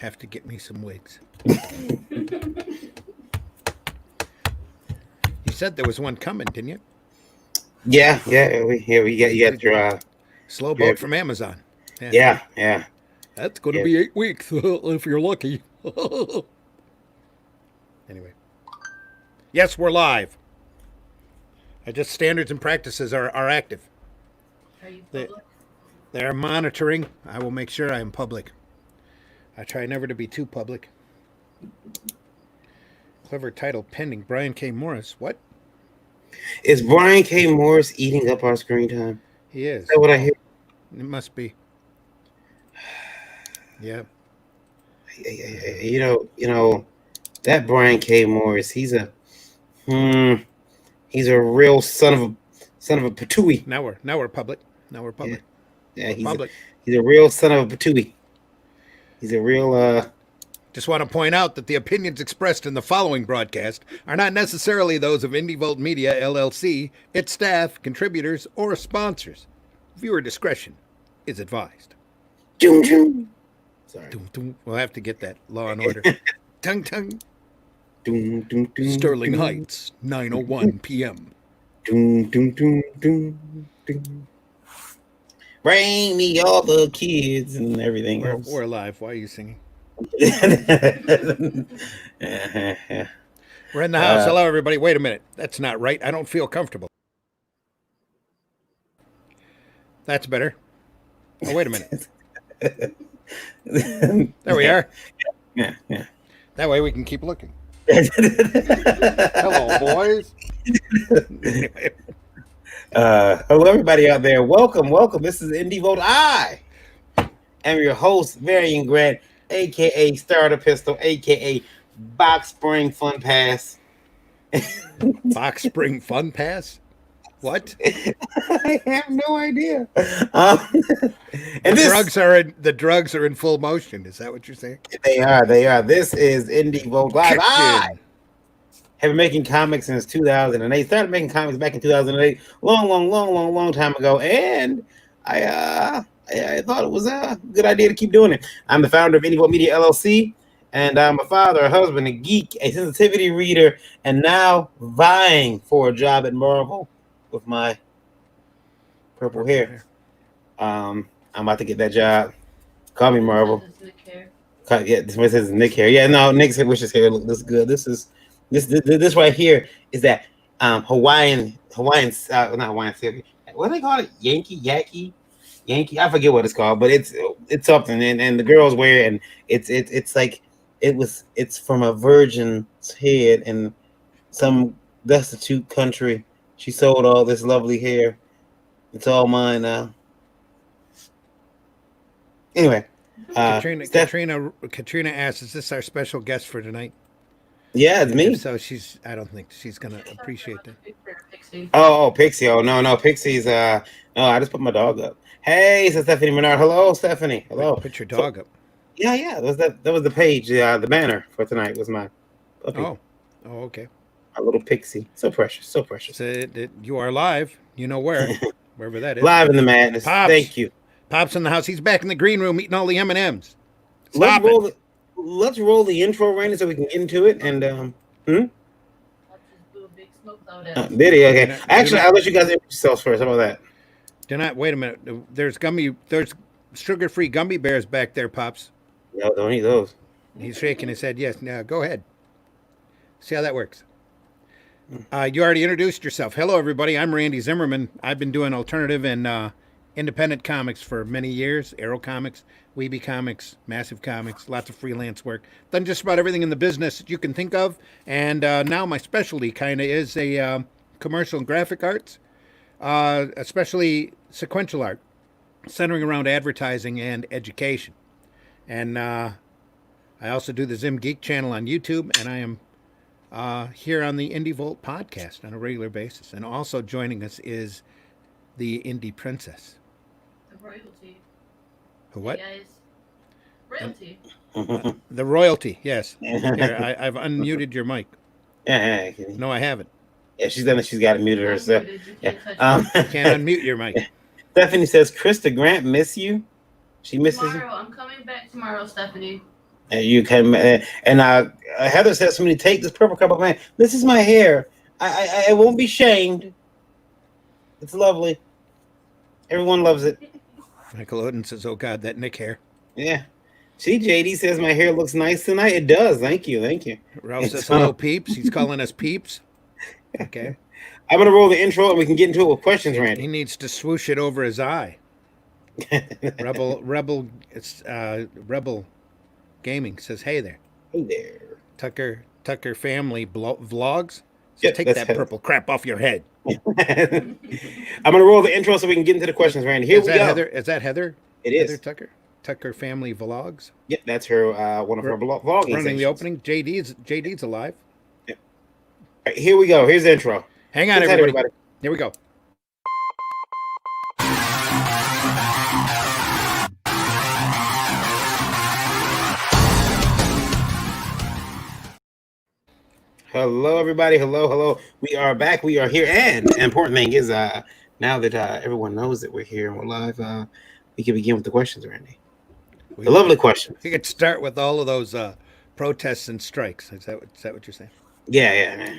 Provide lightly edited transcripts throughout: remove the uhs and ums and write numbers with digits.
Have to get me some wigs. You said there was one coming, didn't you? Yeah. We got you got Slow your boat from Amazon. Yeah. yeah. That's going to Yeah. be 8 weeks if you're lucky. Anyway. Yes, we're live. I just standards and practices are active. Are you They, public? they are monitoring. I will make sure I am public. I try never to be too public. Clever title pending. Brian K. Morris. What? Is Brian K. Morris eating up our screen time? He Is is. that what I Oh, hear? it must be. Yeah. You know that Brian K. Morris. Hmm, he's a real son of a patooey. Now we're public. Now we're Yeah, public. yeah. We're public. He's a real son of a patooey. He's a real Just want to point out that the opinions expressed in the following broadcast are not necessarily those of IndieVolt Media LLC, its staff, contributors, or sponsors. Viewer discretion is advised. Doom, doom. Sorry. We'll have to get that Law and Order. Tung tung. Doom, doom, doom, Sterling doom, Heights, 9:01 p.m. doom, doom, doom, doom, doom. Bring me all the kids and everything else. We're live. Why are you singing? Yeah. We're in the house. Hello, everybody. Wait a minute. That's not right. I don't feel comfortable. That's better. Oh, wait a minute. There we are. Yeah. That way we can keep looking. Hello, boys. Anyway, Hello, everybody out there. Welcome. This is IndieVolt. I am your host, Marion Grant, aka Starter Pistol, aka Box Spring Fun Pass. Box Spring Fun Pass? What? I have no idea. The drugs are in full motion. Is that what you're saying? They are. This is IndieVolt Live. I have been making comics since 2008. Started making comics back in 2008, long time ago, and I thought it was a good idea to keep doing it. I'm the founder of IndieVolt Media LLC, and I'm a father, a husband, a geek, a sensitivity reader, and now vying for a job at Marvel with my purple hair. I'm about to get that job. Call me Marvel. Yeah, this is Nick hair. Yeah, no, Nick's wishes hair looks good. This right here is that Hawaiian not Hawaiian silk. What do they call it? Yankee. I forget what it's called, but it's something. And the girls wear it, and it's like it's from a virgin's head in some destitute country. She sold all this lovely hair. It's all mine now. Anyway, Katrina asks, "Is this our special guest for tonight?" Yeah, it's me. If so I don't think she's gonna appreciate that. Oh, Pixie. Oh, no, Pixie's. No, I just put my dog up. Hey, it's Stephanie Menard. Hello, Stephanie. Hello. Put your dog up. Yeah. That was the page. The banner for tonight was my puppy. Oh, okay. A little Pixie. So precious. So you are live. You know where, wherever that is. Live in the madness. Pops. Thank you. Pops in the house. He's back in the green room eating all the M&Ms. Let's roll the intro, Randy, so we can get into it. And Let's just do a big smoke loud at it. did he? Okay. Actually, I'll let you guys introduce yourselves first. How about that? Do not wait a minute. There's sugar-free gummy bears back there, Pops. No, don't eat those. He's shaking his head. Yes. Now go ahead. See how that works. You already introduced yourself. Hello, everybody. I'm Randy Zimmerman. I've been doing alternative and independent comics for many years. Arrow Comics, Weeby Comics, Massive Comics, lots of freelance work. Done just about everything in the business that you can think of. And now my specialty kind of is a commercial and graphic arts, especially sequential art, centering around advertising and education. And I also do the Zim Geek channel on YouTube, and I am here on the IndieVolt podcast on a regular basis. And also joining us is the Indie Princess. The royalty. What? Hey guys. Royalty. The royalty, yes. Here, I've unmuted your mic. Yeah. No, I haven't. Yeah, she's got it muted herself. Yeah. You can't unmute your mic. Stephanie says, Krista Grant miss you. She misses Tomorrow. I'm coming back tomorrow, Stephanie. And you can, Heather says for me to take this purple cup of man. This is my hair. I won't be shamed. It's lovely. Everyone loves it. Michael Odin says, "Oh God, that Nick hair." Yeah. See, JD says my hair looks nice tonight. It does. Thank you. Ralph It's, says, "Hello, peeps." He's calling us peeps. Okay. I'm gonna roll the intro and we can get into it with questions, He Randy. needs to swoosh it over his eye. Rebel Gaming says, "Hey there, Hey there. Tucker family vlogs. Says, Yeah, take that's that Heather. purple crap off your head." I'm gonna roll the intro so we can get into the questions, Randy. Here Is we that go. Heather? Is that Heather? It Heather is. Tucker family vlogs. Yep, that's her. One of her vlogging Running the sessions. opening. JD's alive. All right, here we go. Here's the intro. Hang on, Say hi to everybody. Here we go. Hello, everybody. Hello. We are back. We are here. And the important thing is, now that everyone knows that we're here and we're live, we can begin with the questions, Randy. The lovely questions. We could start with all of those protests and strikes. Is that what you're saying? Yeah.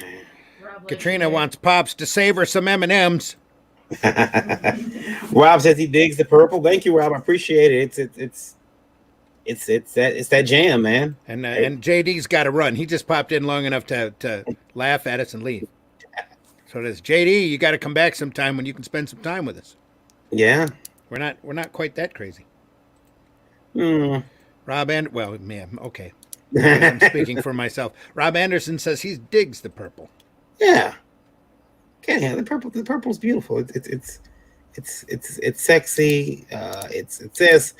Rob Katrina Legendary. wants Pops to save her some M&Ms. Rob says he digs the purple. Thank you, Rob. I appreciate it. It's that jam, man. And JD's got to run. He just popped in long enough to laugh at us and leave. So it is, JD, you got to come back sometime when you can spend some time with us. Yeah. We're not quite that crazy. Hmm. Well, man, okay. I'm speaking for myself. Rob Anderson says he digs the purple. Yeah. Yeah, the purple's beautiful. It's sexy. It says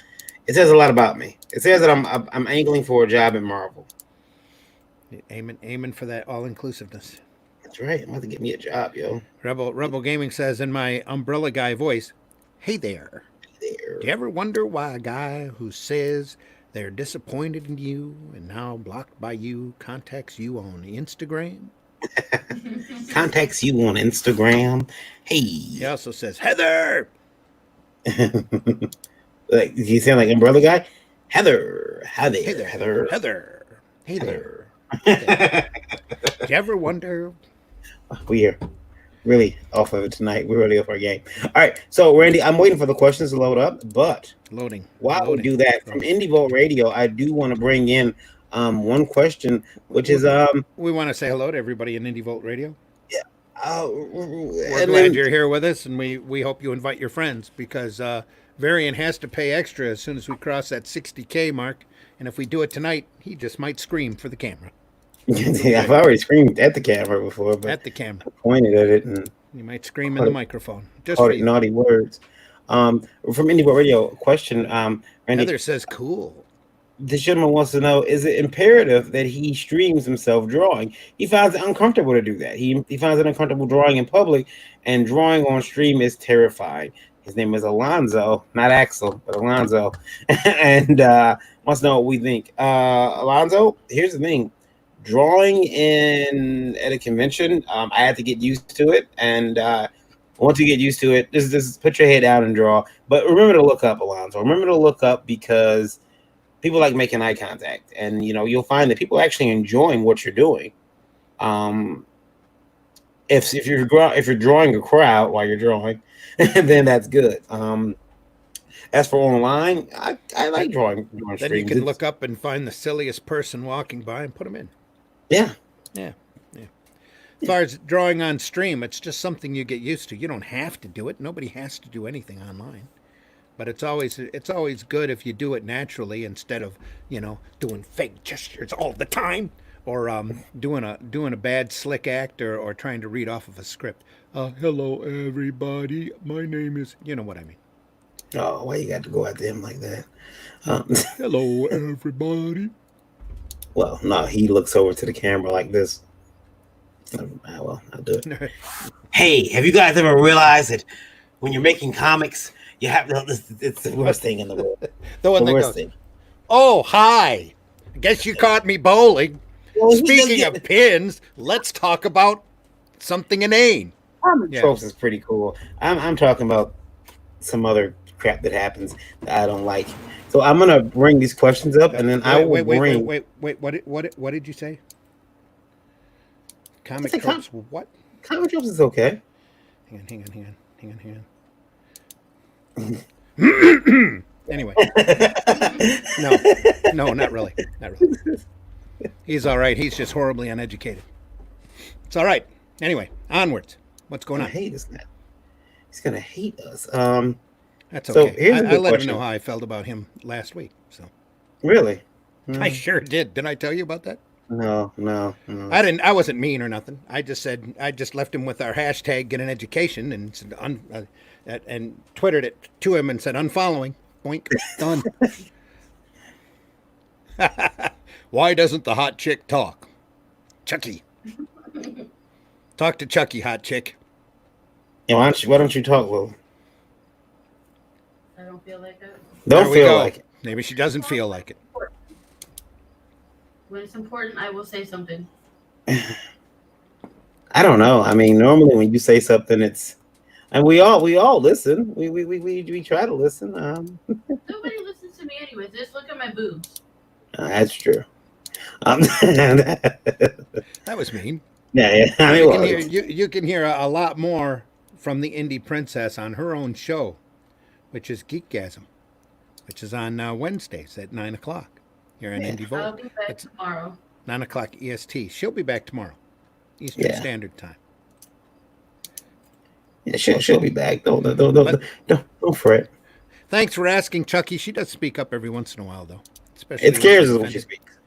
a lot about me. It says that I'm angling for a job at Marvel. Aiming for that all inclusiveness. That's right. I'm about to get me a job, yo. Rebel Gaming says in my umbrella guy voice, "Hey there. There. Do you ever wonder why a guy who says they're disappointed in you and now blocked by you contacts you on Instagram?" Contacts you on Instagram. Hey. He also says, "Heather." Like you sound like umbrella guy. Heather. Hi there. Hey there, Heather. Heather. Hey there. Heather. Do you ever wonder? We are really off of it tonight. We're really off our game. All right. So Randy, I'm waiting for the questions to load up, but Loading. while we do that, from Indie Volt Radio, I do want to bring in one question, which is we want to say hello to everybody in Indie Volt Radio. We're and glad then, you're here with us, and we hope you invite your friends because Varian has to pay extra as soon as we cross that 60K mark. And if we do it tonight, he just might scream for the camera. I've already screamed at the camera before, but At the camera. I pointed at it and You might scream in the microphone. Just called for it you. naughty words. From Indie Volt Radio, question, Randy, Heather says, "Cool." this gentleman wants to know: is it imperative that he streams himself drawing? He finds it uncomfortable to do that. He finds it uncomfortable drawing in public, and drawing on stream is terrifying. His name is Alonzo, not Axel, but Alonzo, and wants to know what we think. Alonzo, here's the thing: drawing at a convention, I had to get used to it, and once you get used to it, just put your head down and draw. But remember to look up, Alonzo. Remember to look up because people like making eye contact, and you'll find that people are actually enjoying what you're doing. If you're drawing a crowd while you're drawing, then that's good. As for online, I like drawing Then streams. you can look up and find the silliest person walking by and put them in. Yeah. As far as drawing on stream, it's just something you get used to. You don't have to do it. Nobody has to do anything online. But it's always good if you do it naturally instead of doing fake gestures all the time or doing a bad slick act or trying to read off of a script. Hello everybody, my name is, you know what I mean. Oh, why you got to go after him like that? Hello everybody. Well, no, he looks over to the camera like this. Well, I'll do it. Hey, have you guys ever realized that when you're making comics, you have to? It's the worst thing in the world. The one that worst goes, thing. "Oh, hi. I guess you caught me bowling. Well, Speaking of pins, let's talk about something inane." Comic tropes is pretty cool. I'm talking about some other crap that happens that I don't like. So I'm gonna bring these questions up, and then I will bring. What did you say? I Comic say tropes. What? comic tropes is okay. Hang on. Anyway, no, not really. He's all right. He's just horribly uneducated. It's all right. Anyway, onwards. What's going I on? hate this guy. He's gonna hate us. That's So okay. here's a I good let him question. know how I felt about him last week. So Really? I sure did. Didn't I tell you about that? No. I didn't. I wasn't mean or nothing. I just said I just left him with our hashtag get an education and said and twittered it to him and said unfollowing. Boink. Done. Why doesn't the hot chick talk? Chucky. Talk to Chucky, hot chick. Yeah, why don't you talk, Will? I don't feel like it. Don't There we feel go. like it. Maybe she doesn't feel like it. When it's important, I will say something. I don't know. I mean, normally when you say something, it's and we all listen. We try to listen. Nobody listens to me anyways. Just look at my boobs. That's true. That was mean. yeah. I mean, You well, can hear, you can hear a lot more from the Indie Princess on her own show, which is Geekgasm, which is on Wednesdays at 9 o'clock here on Indie I'll Vogue. be back It's tomorrow. 9 o'clock EST. She'll be back tomorrow, Eastern Yeah. Standard Time. yeah, she'll be back. Don't fret. Thanks for asking, Chucky. She does speak up every once in a while, though. Especially It scares us she's when she offended. speaks.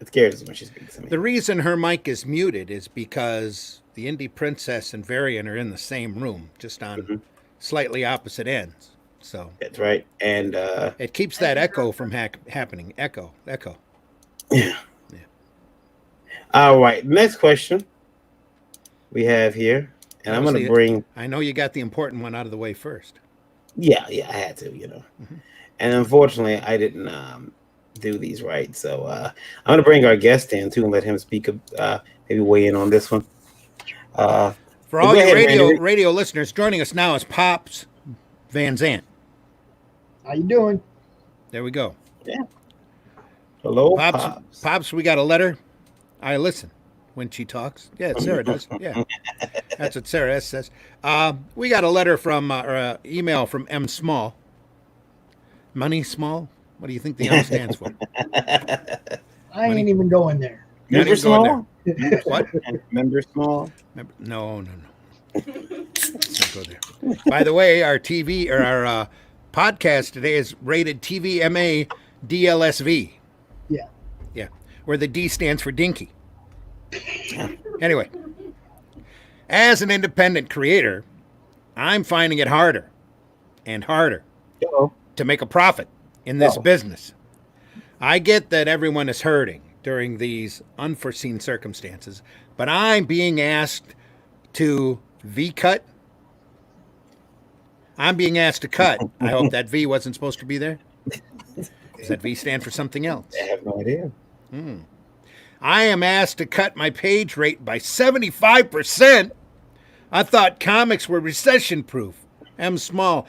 It scares us when she speaks. I mean, The reason her mic is muted is because the Indie Princess and Varian are in the same room, just on slightly opposite ends. So that's right. And it keeps that echo from happening. Echo. yeah. All right. Next question we have here, and I'm going to bring. I know you got the important one out of the way first. Yeah, I had to, And unfortunately, I didn't do these right. So I'm going to bring our guest in too and let him speak. Maybe weigh in on this one. For all your radio listeners, joining us now is Pops Van Zant. How you doing? There we go. Yeah. Hello, Pops. Pops, we got a letter. I listen when she talks. Yeah, Sarah does. Yeah, that's what Sarah S says. We got a letter from or email from M Small. Money Small. What do you think the M stands for? I ain't even going there. Member small? What? Member small? No. Let's not go there. By the way, our TV or our podcast today is rated TVMA DLSV. Yeah. Where the D stands for Dinky. Anyway, as an independent creator, I'm finding it harder and harder to make a profit in this business. I get that everyone is hurting during these unforeseen circumstances, but I'm being asked to V-cut. I'm being asked to cut. I hope that V wasn't supposed to be there. Does that V stand for something else? I have no idea. I am asked to cut my page rate by 75%. I thought comics were recession-proof. M Small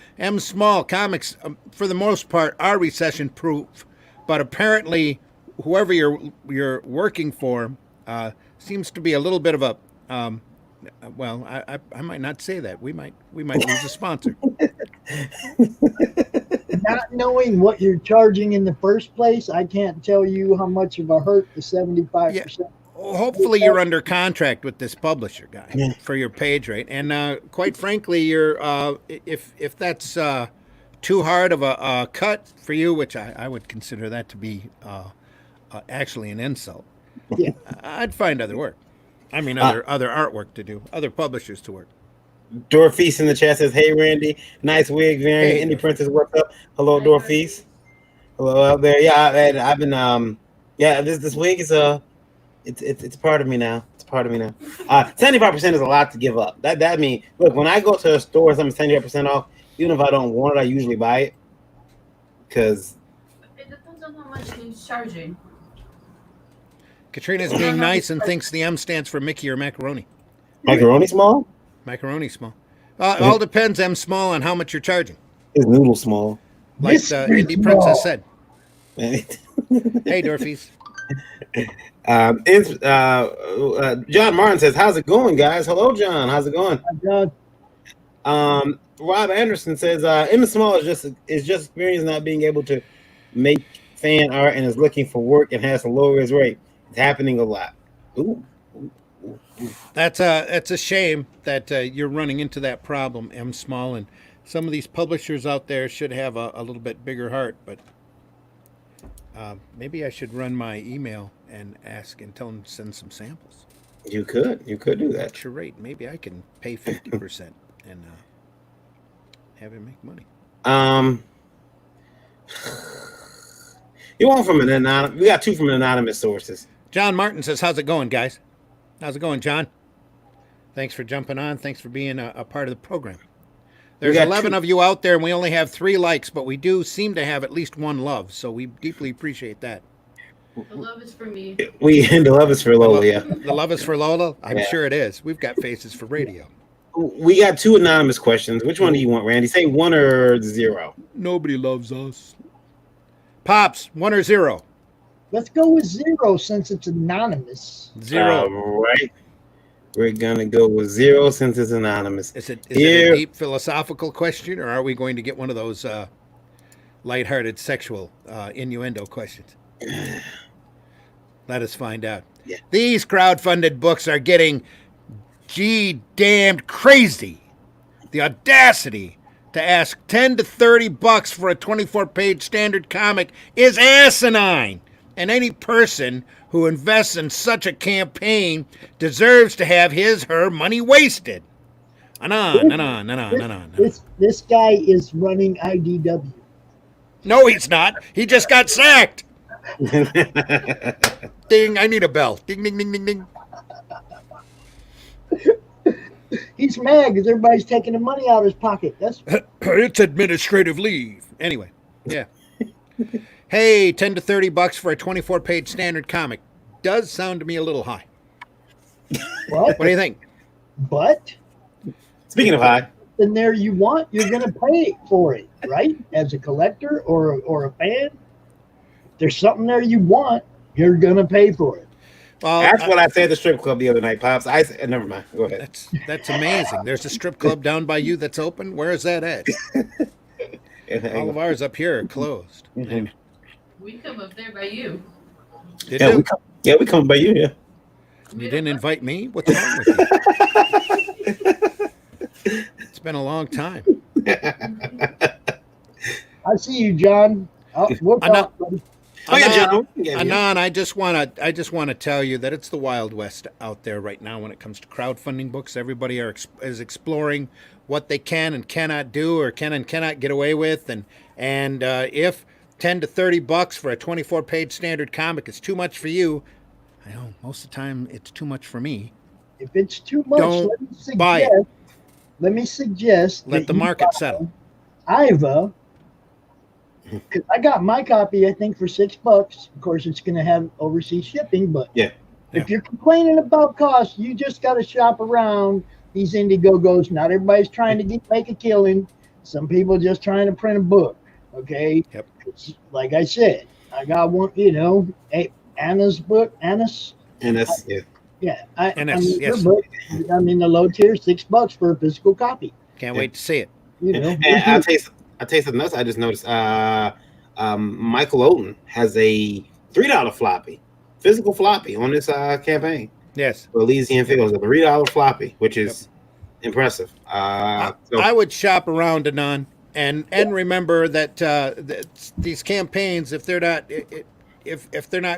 comics, for the most part, are recession-proof, but apparently, whoever you're working for seems to be a little bit of a. Well, I might not say that. We might lose a sponsor. Not knowing what you're charging in the first place, I can't tell you how much of a hurt the 75%. Hopefully, you're under contract with this publisher guy for your page rate, and quite frankly, you're if that's too hard of a cut for you, which I would consider that to be actually an insult. Yeah. I'd find other work. I mean, other artwork to do, other publishers to work. Dorfease in the chat says, "Hey Randy, nice wig, Variant, Indie Princess, what's up?" Hello, Dorfease. Hello out there. Yeah, I've been this wig is it's part of me now. It's part of me now. 75% is a lot to give up. That means, look, when I go to a store and something's 75% off, even if I don't want it, I usually buy it because It depends on how much he's charging. Katrina's being nice and thinks the M stands for Mickey or macaroni. macaroni small. Macaroni small. All depends, M Small, on how much you're charging. His noodle small. Like This the is Indie Princess small. said. Hey, Dorfies. John Martin says, "How's it going, guys?" Hello, John. How's it going? Rob Anderson says, "Emma Small is just experienced not being able to make fan art and is looking for work and has to lower his rate. It's happening a lot." Ooh. That's a shame that you're running into that problem, M Small, and some of these publishers out there should have a little bit bigger heart. But maybe I should run my email and ask and tell them to send some samples. You could do that. At your rate, maybe I can pay 50% and have him make money. You want from an anonymous? We got two from anonymous sources. John Martin says, "How's it going, guys?" How's it going, John? Thanks for jumping on. Thanks for being a part of the program. There's 11 of you out there, and we only have 3 likes, but we do seem to have at least 1 love, so we deeply appreciate that. The love is for me. The love is for Lola, yeah. The love is for Lola? I'm sure it is. We've got faces for radio. We got 2 anonymous questions. Which one do you want, Randy? Say 1 or 0. Nobody loves us. Pops, 1 or 0? Let's go with 0 since it's anonymous. 0. Right. We're gonna go with 0 since it's anonymous. Is it a deep philosophical question, or are we going to get one of those lighthearted sexual innuendo questions? Let us find out. Yeah. These crowdfunded books are getting damned crazy. The audacity to ask $10 to $30 for a 24-page standard comic is asinine. And any person who invests in such a campaign deserves to have her money wasted. This guy is running IDW. No, he's not. He just got sacked. Ding, I need a bell. Ding, ding, ding, ding, ding. He's mad because everybody's taking the money out of his pocket. That's It's administrative leave. Anyway, yeah. Hey, $10 to $30 for a 24-page standard comic does sound to me a little high. what? What do you think? But Speaking of high, in there you're going to pay for it, right? As a collector or a fan, if there's something there you want, you're going to pay for it. Well, that's what I said at the strip club the other night, Pops. I said, never mind. Go ahead. That's amazing. There's a strip club down by you that's open. Where is that at? All of ours up here are closed. Mm-hmm. Anyway. We come up there by you. Did you? We come by you, yeah. You didn't invite me? What's wrong with you? It's been a long time. I see you, John. We'll talk, buddy. Anon, I just want to tell you that it's the Wild West out there right now when it comes to crowdfunding books. Everybody is exploring what they can and cannot do, or can and cannot get away with, and if $10 to $30 for a 24-page standard comic is too much for you, I know most of the time it's too much for me. If it's too much, let me suggest. Let the market settle. IVA. I got my copy, I think, for $6. Of course, it's going to have overseas shipping, but if you're complaining about cost, you just got to shop around these Indiegogo's. Not everybody's trying to make a killing. Some people just trying to print a book. Okay. Yep. Like I said, I got one. Anna's book. Anna's. Anna's. Yeah. Yeah. Yes. Book, I'm in the low tier, $6 for a physical copy. Can't wait to see it. And I'll tell you something else I just noticed. Michael Oden has a $3 floppy, physical floppy on this campaign. Yes. For Elysian Fields, a $3 floppy, which is impressive. I would shop around, Anon, and remember that these campaigns, if they're not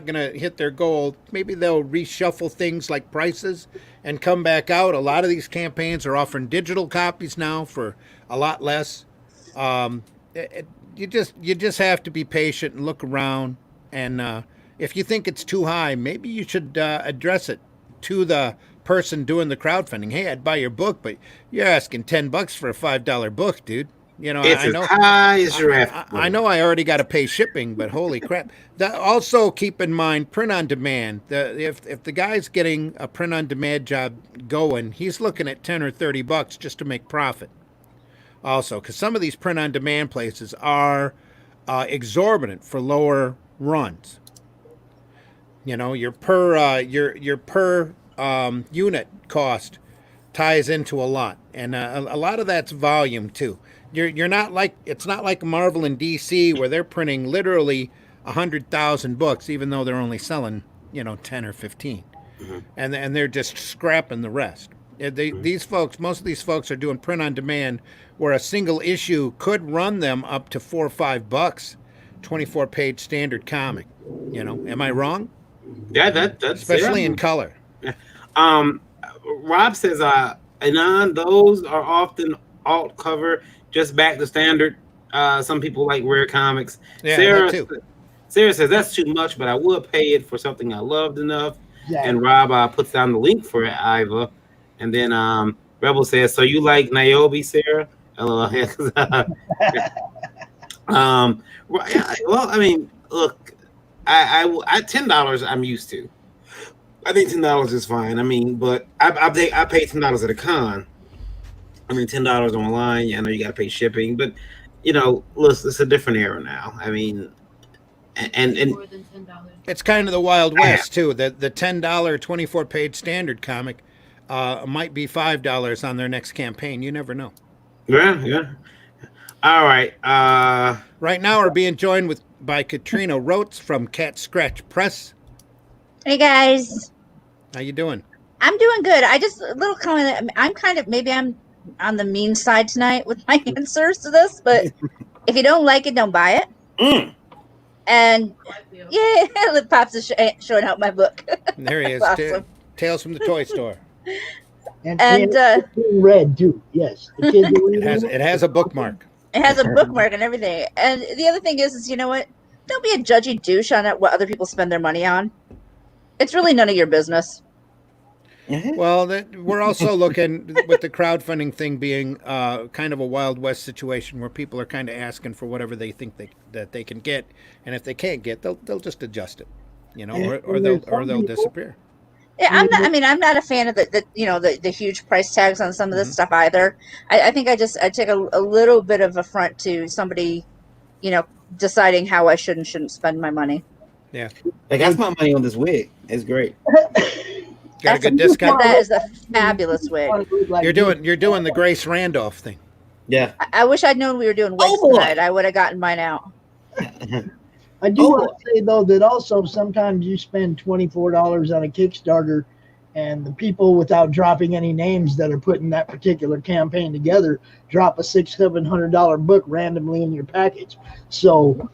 going to hit their goal, maybe they'll reshuffle things like prices and come back out. A lot of these campaigns are offering digital copies now for a lot less. You just have to be patient and look around, and if you think it's too high, maybe you should address it to the person doing the crowdfunding. Hey, I'd buy your book, but you're asking $10 for a $5 book, dude. You know, It's I as know. high as giraffe. I know I already got to pay shipping, but holy crap! Also, keep in mind print on demand. If the guy's getting a print on demand job going, he's looking at $10 or $30 just to make profit. Also, because some of these print on demand places are exorbitant for lower runs. You know, your per unit cost ties into a lot, and a lot of that's volume too. You're not like it's not like Marvel and DC where they're printing literally 100,000 books, even though they're only selling 10 or 15, and they're just scrapping the rest. These folks, most of these folks are doing print on demand, where a single issue could run them up to $4 or $5, 24-page standard comic. Am I wrong? Yeah, that's Especially in color. Um, Rob says, Anon, those are often alt cover, just back to standard. Some people like rare comics. Yeah, Sarah, that too. Sarah says that's too much, but I would pay it for something I loved enough. Yeah. And Rob puts down the link for it, Iva. And then Rebel says, so you like Niobe, Sarah? Well, I mean, look, I $10 I'm used to. I think $10 is fine. I mean, but I paid $10 at a con. I mean, $10 online. I know you got to pay shipping, but listen, it's a different era now. I mean, and More than $10. it's kind of the Wild West too. The $10 24-page standard comic might be $5 on their next campaign. You never know. Yeah. All right. Right now, we're being joined by Katrina Rotes from Cat Scratch Press. Hey guys, How you doing? I'm doing good. I just a little comment. Maybe I'm on the mean side tonight with my answers to this, but if you don't like it, don't buy it. And yeah, Pops is showing out my book. There he is. Awesome. Tales from the Toy Store. And it's in red too. Yes, the kids are reading It has a bookmark. It has a bookmark and everything. And the other thing is you know what? Don't be a judgy douche on what other people spend their money on. It's really none of your business. Well, we're also looking with the crowdfunding thing being kind of a Wild West situation where people are kind of asking for whatever they think that they can get, and if they can't get, they'll just adjust it, or they'll disappear. Yeah, I'm not a fan of the huge price tags on some of this stuff either. I think I take a little bit of affront to somebody, deciding how I should and shouldn't spend my money. Yeah, like I spent money on this wig. It's great. Got a good discount. That is a fabulous wig. You're doing the Grace Randolph thing. Yeah. I wish I'd known we were doing wigs tonight. I would have gotten mine out. I do want to say though that also sometimes you spend $24 on a Kickstarter, and the people, without dropping any names that are putting that particular campaign together, drop a $600-700 book randomly in your package. So,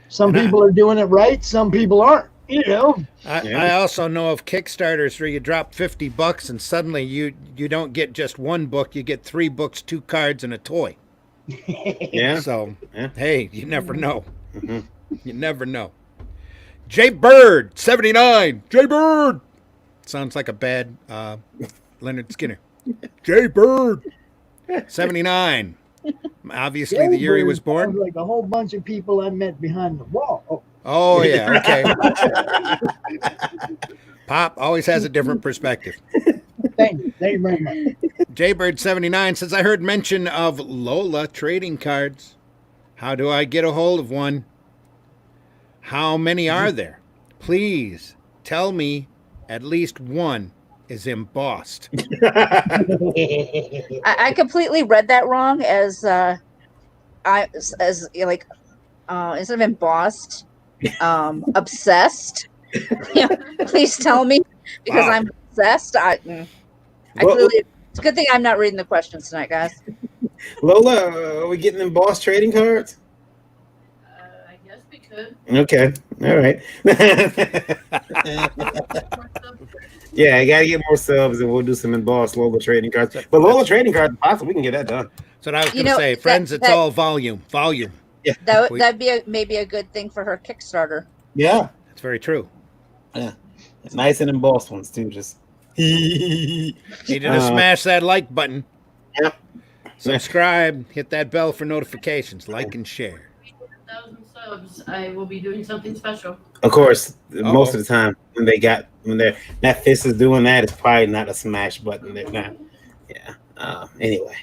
some people are doing it right, some people aren't. I also know of Kickstarters where you drop $50 and suddenly you don't get just one book, you get 3 books, 2 cards, and a toy. Yeah. So, hey, you never know. Mm-hmm. You never know. Jay Bird, 79. Jay Bird. Sounds like a bad Leonard Skinner. Jay Bird, 79. Obviously, the year he was born. Like a whole bunch of people I met behind the wall. Oh yeah, okay. Pop always has a different perspective. Thank you very much. Jaybird 79 says, I heard mention of Lola trading cards. How do I get a hold of one? How many are there? Please tell me at least one is embossed. I completely read that wrong as instead of embossed, obsessed. Please tell me because I'm obsessed. It's a good thing I'm not reading the questions tonight, guys. Lola, are we getting embossed trading cards? I guess we could. Okay. All right. Yeah, I gotta get more subs and we'll do some embossed Lola trading cards. But Lola trading cards, possible we can get that done. So I was going to say, friends, it's all volume. Yeah, that'd be maybe a good thing for her Kickstarter. Yeah, that's very true. Yeah, it's nice and embossed ones too. Just needed to smash that like button. Yep. Subscribe, hit that bell for notifications, like and share. 1,000 subs, I will be doing something special. Of course, most of the time when that fist is doing that, it's probably not a smash button. They're not. Yeah. Anyway,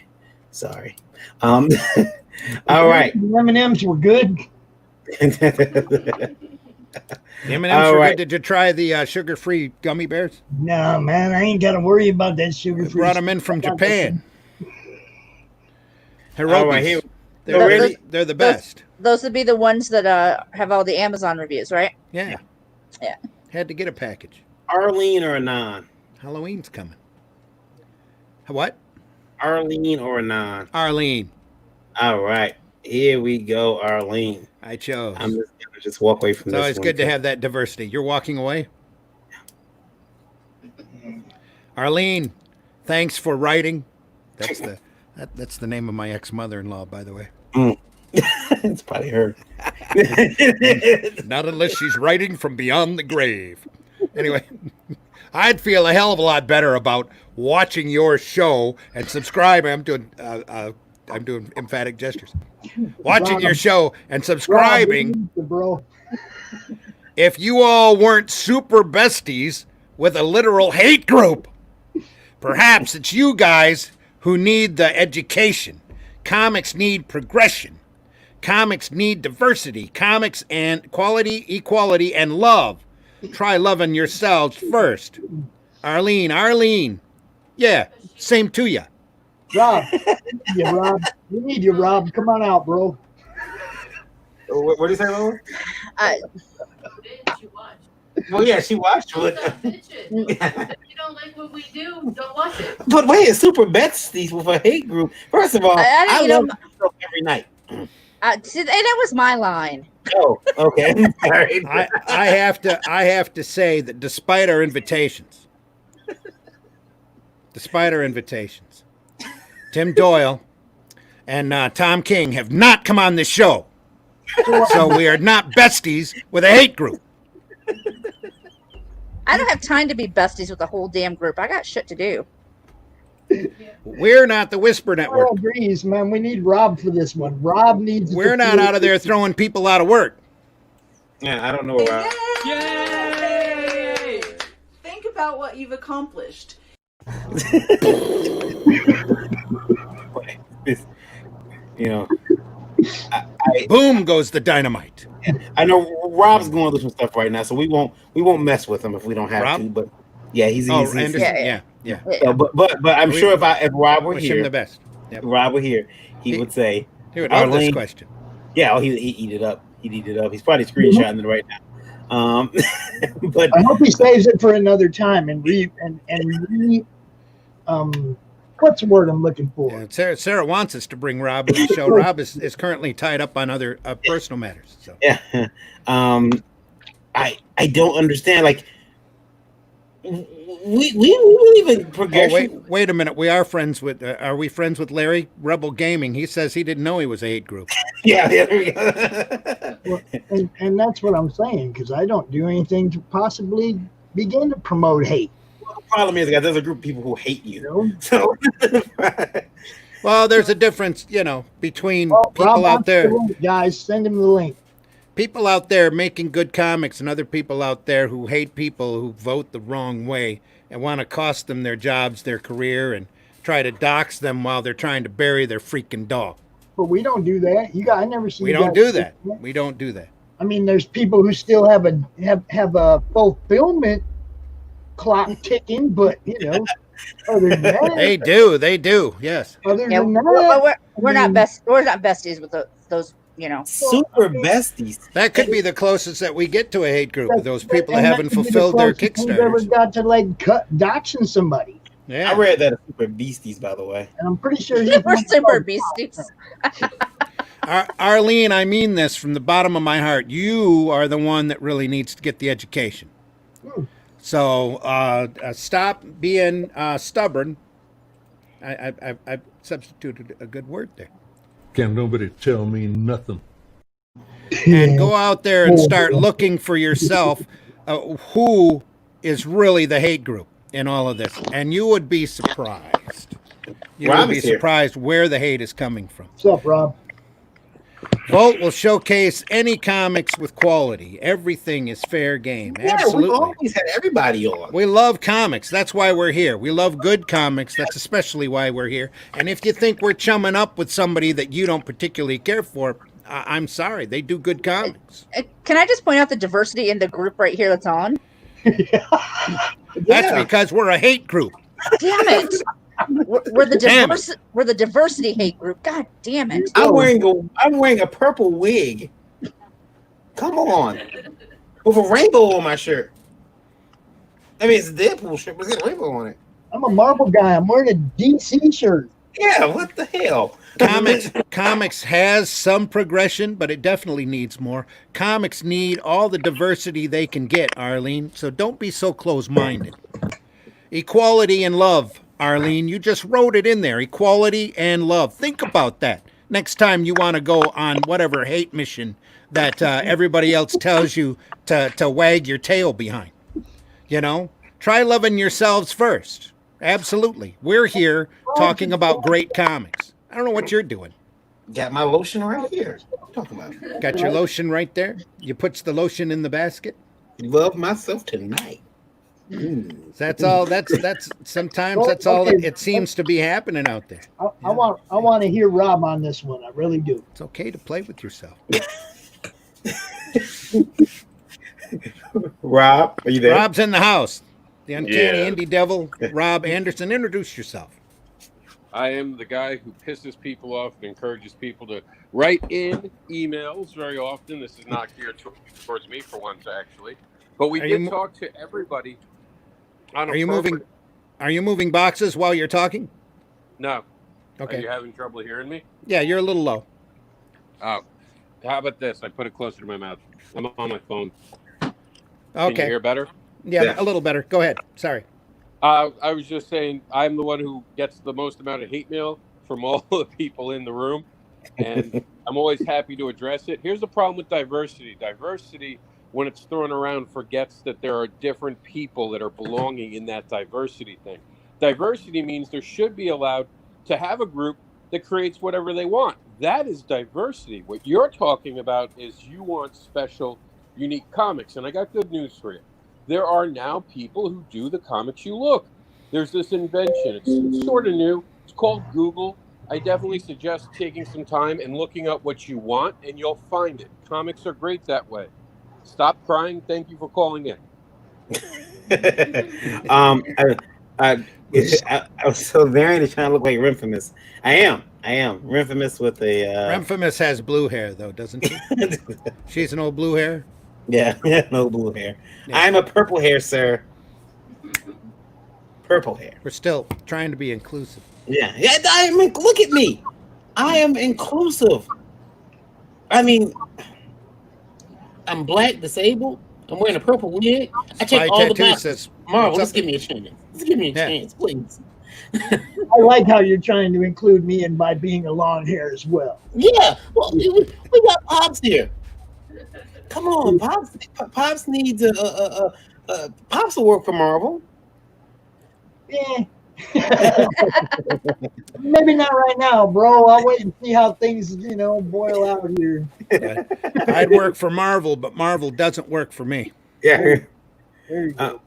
sorry. All right. The M&Ms were good. The M&Ms were good. Did you try the sugar-free gummy bears? No, man, I ain't got to worry about that sugar-free. Brought them in from Japan. All right, here. They're the best. Those would be the ones that have all the Amazon reviews, right? Yeah. Yeah. Had to get a package. Arlene or Anon? Halloween's coming. What? Arlene or Anon? Arlene. All right. Here we go, Arlene. I chose. I'm just going to walk away from this. So it's good to have that diversity. You're walking away? Arlene, thanks for writing. That's the name of my ex-mother-in-law, by the way. It's probably her. Not unless she's writing from beyond the grave. Anyway, I'd feel a hell of a lot better about watching your show and subscribing. I'm doing emphatic gestures. Watching your show and subscribing. Bro. If you all weren't super besties with a literal hate group, perhaps it's you guys who need the education. Comics need progression. Comics need diversity. Comics and quality, equality, and love. Try loving yourselves first. Arlene. Yeah, same to ya. Rob. Yeah, Rob. We need you, Rob. Come on out, bro. What did you say, Lola? Bitch, you watch. Well, yeah, she watched it. If you don't like what we do, don't watch it. But wait, it's super besties with a hate group. First of all, I love myself every night. And that was my line. Oh, okay. Sorry. I have to say that despite our invitations, Tim Doyle and Tom King have not come on this show. So we are not besties with a hate group. I don't have time to be besties with the whole damn group. I got shit to do. We're not the Whisper Network. All agrees, man. We need Rob for this one. Rob needs. We're not out of there throwing people out of work. Yeah, I don't know Rob. Yay! Think about what you've accomplished. Boom goes the dynamite. I know Rob's going through some stuff right now, so we won't mess with him if we don't have to. But yeah, he's yeah. So, but I'm sure if Rob were wish here, him the best. Yep. If Rob were here, he would say, he would love this question. Yeah, he eat it up. He'd eat it up. He's probably screenshotting it right now. But I hope he saves it for another time and what's the word I'm looking for? Yeah, Sarah wants us to bring Rob to the show. Rob is currently tied up on other personal matters. So yeah, I don't understand. Like we believe in progression. Wait a minute. We are friends with. Are we friends with Larry Rebel Gaming? He says he didn't know he was a hate group. Yeah, there we go. Well, and that's what I'm saying, because I don't do anything to possibly begin to promote hate. The problem is, guys, there's a group of people who hate you. So, well, there's a difference, between Rob people out there. Link, guys, send him the link. People out there making good comics, and other people out there who hate people who vote the wrong way and want to cost them their jobs, their career, and try to dox them while they're trying to bury their freaking dog. But we don't do that. I never see. We don't do that. We don't do that. I mean, there's people who still have a fulfillment clock ticking, but other than that, they do. Yes. Other than that, we're not besties with those. Super besties. That could be the closest that we get to a hate group. Those people that haven't fulfilled their Kickstarters. Ever got to doxing somebody? Yeah. I read that Super Beasties, by the way. And I'm pretty sure we're Super Beasties. Arlene, I mean this from the bottom of my heart. You are the one that really needs to get the education. So stop being stubborn. I substituted a good word there. Can't nobody tell me nothing. And go out there and start looking for yourself who is really the hate group in all of this. And you would be surprised. You Rob would be is here. surprised where the hate is coming from. What's up, Rob? Volt will showcase any comics with quality. Everything is fair game. Yeah, we've Absolutely. always had everybody on. We love comics. That's why we're here. We love good comics. That's especially why we're here. And if you think we're chumming up with somebody that you don't particularly care for, I'm sorry. They do good comics. Can I just point out the diversity in the group right here that's on? That's because we're a hate group. Damn it. We're the diversity hate group. God damn it. I'm wearing a purple wig. Come on. With a rainbow on my shirt. I mean, it's a Deadpool shirt, but it's got a rainbow on it. I'm a Marvel guy. I'm wearing a DC shirt. Yeah, what the hell? Comics has some progression, but it definitely needs more. Comics need all the diversity they can get, Arlene, so don't be so close-minded. Equality and love, Arlene. You just wrote it in there. Equality and love. Think about that. Next time you want to go on whatever hate mission that everybody else tells you to wag your tail behind. You know? Try loving yourselves first. Absolutely. We're here talking about great comics. I don't know what you're doing. Got my lotion right here. What are you talking about? Got your lotion right there? You puts the lotion in the basket? Love myself tonight. That's all. That's sometimes that's all that it seems to be happening out there. I want to hear Rob on this one. I really do. It's okay to play with yourself. Rob, are you there? Rob's in the house. The uncanny indie devil, Rob Anderson. Introduce yourself. I am the guy who pisses people off and encourages people to write in emails very often. This is not geared towards me for once, actually. But we did talk to everybody. On Are you moving boxes while you're talking? No. Okay. Are you having trouble hearing me? Yeah, you're a little low. Oh. How about this? I put it closer to my mouth. I'm on my phone. Okay. Can you hear better? Yeah, a little better. Go ahead. Sorry. I was just saying I'm the one who gets the most amount of hate mail from all the people in the room, and I'm always happy to address it. Here's the problem with diversity. Diversity, when it's thrown around, forgets that there are different people that are belonging in that diversity thing. Diversity means there should be allowed to have a group that creates whatever they want. That is diversity. What you're talking about is you want special, unique comics, and I got good news for you. There are now people who do the comics you look. There's this invention. It's sort of new. It's called Google. I definitely suggest taking some time and looking up what you want, and you'll find it. Comics are great that way. Stop crying. Thank you for calling in. I was so very to trying to look like Renfamous. I am Renfamous with a. Renfamous has blue hair though, doesn't she? She's an old blue hair. Yeah, no blue hair. Yeah. I'm a purple hair, sir. Purple hair. We're still trying to be inclusive. Yeah. Look at me. I am inclusive. I mean, I'm black, disabled. I'm wearing a purple wig. I check all the boxes. Marvel, just give me a chance. Just give me a chance, please. I like how you're trying to include me in by being a long hair as well. Yeah. Well, we got Pops here. Come on, Pops needs Pops will work for Marvel. Yeah. Maybe not right now, bro. I'll wait and see how things, boil out here. I'd work for Marvel, but Marvel doesn't work for me. Yeah. There you go.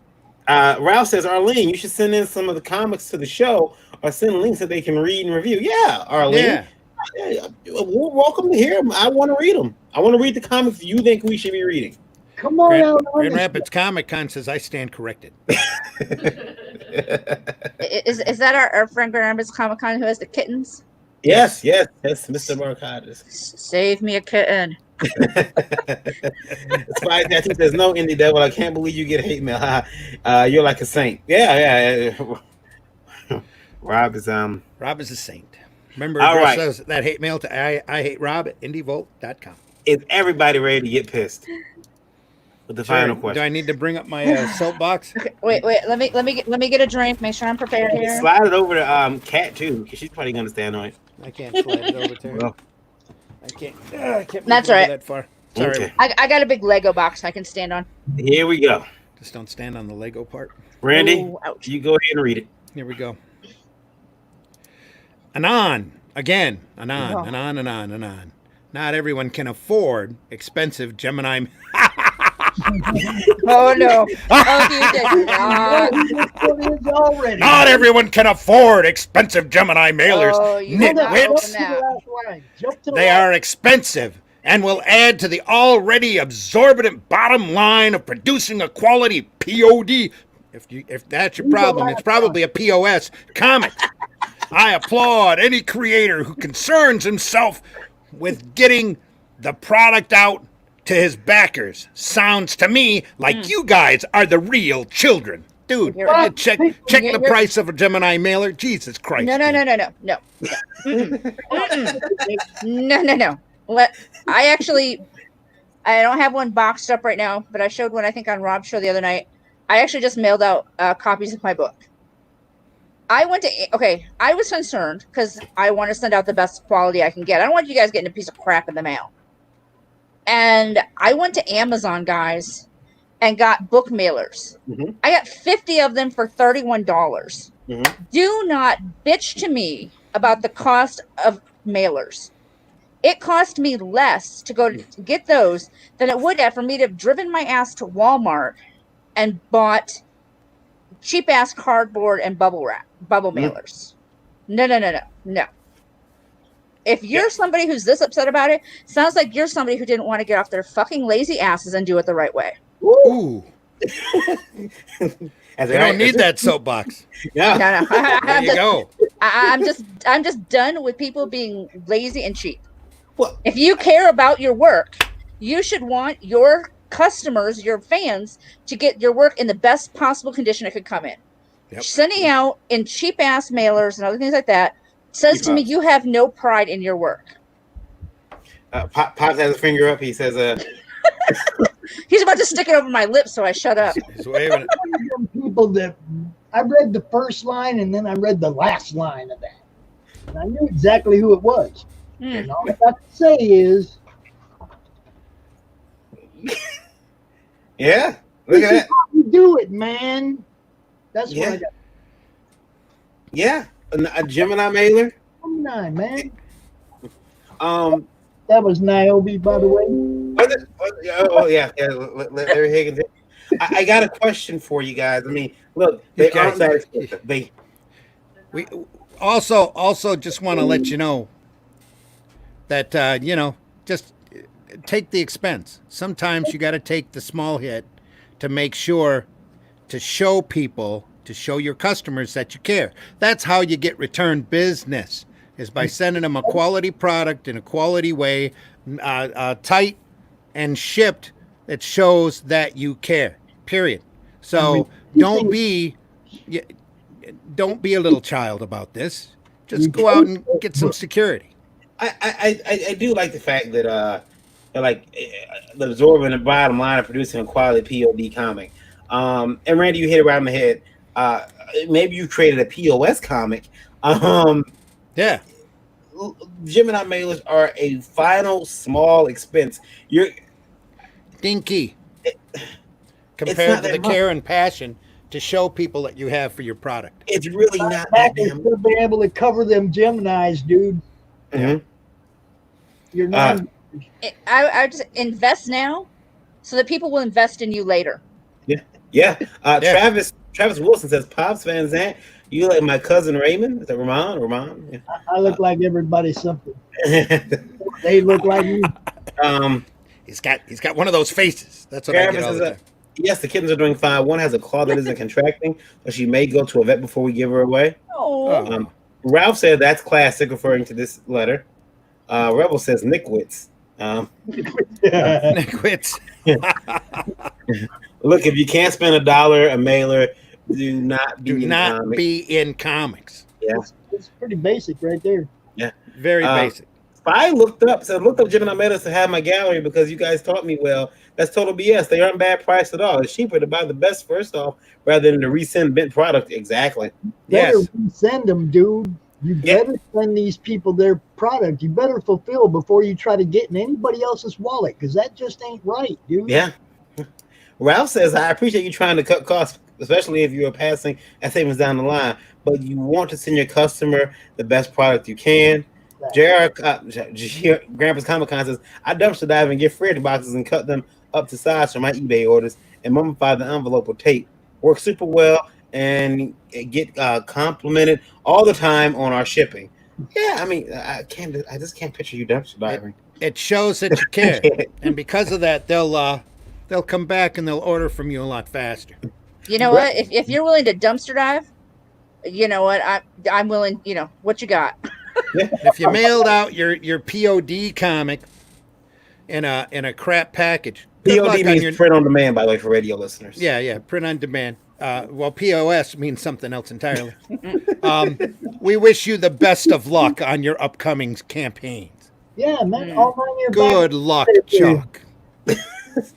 Ralph says, Arlene, you should send in some of the comics to the show or send links so they can read and review. Yeah, Arlene. Yeah. We're welcome to hear them. I want to read them. I want to read the comics you think we should be reading. Come on out. Grand Rapids Comic Con says I stand corrected. Is that our friend Grand Rapids Comic Con who has the kittens? Yes, Mr. Marcottes. Save me a kitten. Spy Tattoo says, no, Indie Devil, I can't believe you get hate mail. You're like a saint. Yeah. Rob is a saint. Remember, says that hate mail to I hate Rob at indievolt.com. Is everybody ready to get pissed? With the final question. Do I need to bring up my soapbox? Okay, wait. Let me get a drink. Make sure I'm prepared here. Slide it over to Kat too, because she's probably gonna stand on it. I can't slide it over to her. Well, I can't. That's right. That far. Sorry. Okay. I got a big Lego box I can stand on. Here we go. Just don't stand on the Lego part. Randy, Ooh, ouch. you go ahead and read it. Here we go. Anon, again, anon, anon, anon, anon. Not everyone can afford expensive Gemini. Oh no! Oh, you did not. Already. Not everyone can afford expensive Gemini mailers. Oh, you did not Nitwits. open that. They are expensive and will add to the already absorbent bottom line of producing a quality POD. If that's your problem, it's probably a POS comic. I applaud any creator who concerns himself with getting the product out to his backers. Sounds to me like you guys are the real children. Dude, check the price of a Gemini mailer. Jesus Christ. No. No. I don't have one boxed up right now, but I showed one, I think, on Rob's show the other night. I actually just mailed out copies of my book. I was concerned because I want to send out the best quality I can get. I don't want you guys getting a piece of crap in the mail. And I went to Amazon, guys, and got book mailers. Mm-hmm. I got 50 of them for $31. Mm-hmm. Do not bitch to me about the cost of mailers. It cost me less to go to get those than it would have for me to have driven my ass to Walmart and bought cheap-ass cardboard and bubble mailers. No. If you're somebody who's this upset about it, sounds like you're somebody who didn't want to get off their fucking lazy asses and do it the right way. Ooh. They don't need that soapbox. Yeah. No. There you go. I'm just done with people being lazy and cheap. Well, if you care about your work, you should want your customers, your fans, to get your work in the best possible condition it could come in. Yep. Sending out in cheap ass mailers and other things like that says to me you have no pride in your work. Pops has his finger up. He says, he's about to stick it over my lips, so I shut up. He's waving it. People that I read the first line and then I read the last line of that, and I knew exactly who it was. And all I got to say is, yeah, look at that. You do it, man. That's what I got. Yeah, a Gemini mailer. Gemini, man. That was Niobe, by the way. Yeah. Larry Higgins. I got a question for you guys. I mean, look, they aren't that expensive. We also just want to let you know that just take the expense. Sometimes you got to take the small hit to make sure to show people, to show your customers that you care. That's how you get return business, is by sending them a quality product in a quality way, tight and shipped, that shows that you care, period. So don't be a little child about this. Just go out and get some security. I do like the fact that the absorbing the bottom line of producing a quality POD comic. And Randy, you hit it right on the head. Maybe you created a POS comic. Yeah. Gemini mailers are a final small expense. You're dinky compared to the care and passion to show people that you have for your product. It's really not that damn. You'll be able to cover them Geminis, dude. Mm-hmm. You're not. I just invest now, so that people will invest in you later. Yeah. Travis Wilson says, "Pops Van Zant, you like my cousin Raymond." Is that Ramon? Yeah. I look like everybody something. They look like me. He's got one of those faces. That's what I get all the time. Yes, the kittens are doing fine. One has a claw that isn't contracting, but she may go to a vet before we give her away. Oh. Ralph said that's classic, referring to this letter. Rebel says Nickwits. Nickwits. Look, if you can't spend $1 a mailer, do not be in comics. Yeah, it's pretty basic right there. Yeah, very basic. I looked up Gemini mailers to have my gallery because you guys taught me well. That's total BS. They aren't bad price at all. It's cheaper to buy the best first off rather than to resend bent product. Exactly. Better resend them, dude. You better send these people their product. You better fulfill before you try to get in anybody else's wallet, because that just ain't right, dude. Yeah. Ralph says, I appreciate you trying to cut costs especially if you're passing at savings down the line. But you want to send your customer the best product you can. Grandpa's Comic Con says, I dumpster dive and get Freddy boxes and cut them up to size for my eBay orders and mummify the envelope with tape. Works super well and get complimented all the time on our shipping. Yeah, I mean, I just can't picture you dumpster diving. It shows that you care, and because of that, they'll come back and they'll order from you a lot faster. You know what? If you're willing to dumpster dive, you know what? I'm willing. You know what you got. If you mailed out your POD comic in a crap package, POD means print on demand, by the way, for radio listeners. Yeah, print on demand. Well, POS means something else entirely. We wish you the best of luck on your upcoming campaigns. Yeah, man. All 9 year Good luck, Chuck.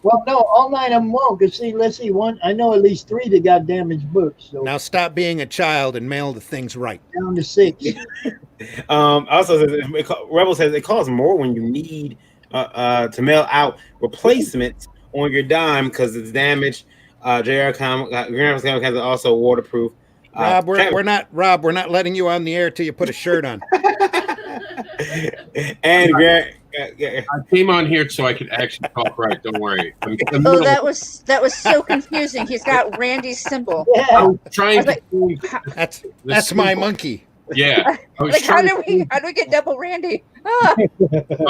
Well, no, all 9 of them won't. Cause let's see, I know at least 3 that got damaged books. So now stop being a child and mail the things right. Down to 6. Also, Rebel says it costs more when you need to mail out replacements on your dime because it's damaged. JR Grandpa's Comic has also waterproof. Rob, we're not letting you on the air till you put a shirt on. And I came on here so I could actually talk right. Don't worry. That was so confusing. He's got Randy's symbol. Yeah. I'm trying that's my monkey. Yeah. How do we get double Randy? Ah.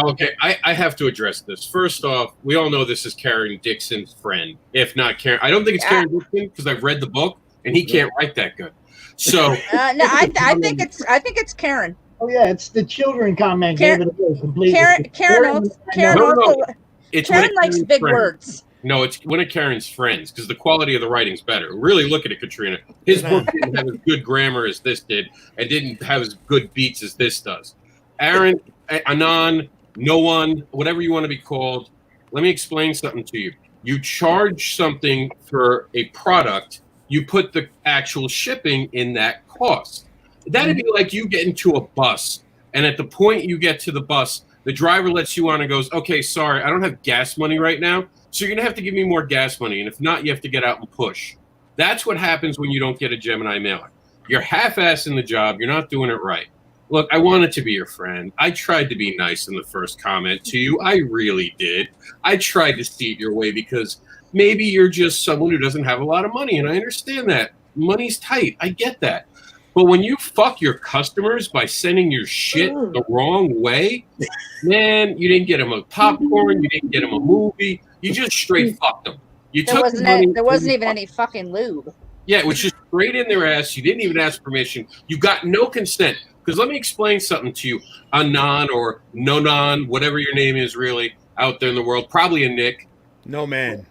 Okay, I have to address this. First off, we all know this is Karen Dixon's friend. If not Karen, I don't think it's Karen Dixon because I've read the book and he can't write that good. So no, I think it's Karen. Oh yeah, it's the children comment. Karen likes big words. No, it's one of Karen's friends because the quality of the writing's better. Really look at it, Katrina. His book didn't have as good grammar as this did and didn't have as good beats as this does. Aaron, Anon, no one, whatever you want to be called, let me explain something to you. You charge something for a product, you put the actual shipping in that cost. That'd be like you get into a bus, and at the point you get to the bus, the driver lets you on and goes, okay, sorry, I don't have gas money right now, so you're going to have to give me more gas money, and if not, you have to get out and push. That's what happens when you don't get a Gemini mailer. You're half-assing the job. You're not doing it right. Look, I wanted to be your friend. I tried to be nice in the first comment to you. I really did. I tried to see it your way because maybe you're just someone who doesn't have a lot of money, and I understand that. Money's tight. I get that. But when you fuck your customers by sending your shit the wrong way, man, you didn't get them a popcorn, you didn't get them a movie, you just straight fucked them. There wasn't even any fucking lube. Yeah, it was just straight in their ass. You didn't even ask permission. You got no consent. Because let me explain something to you. Anon or Nonon, whatever your name is really out there in the world, probably a Nick. No man.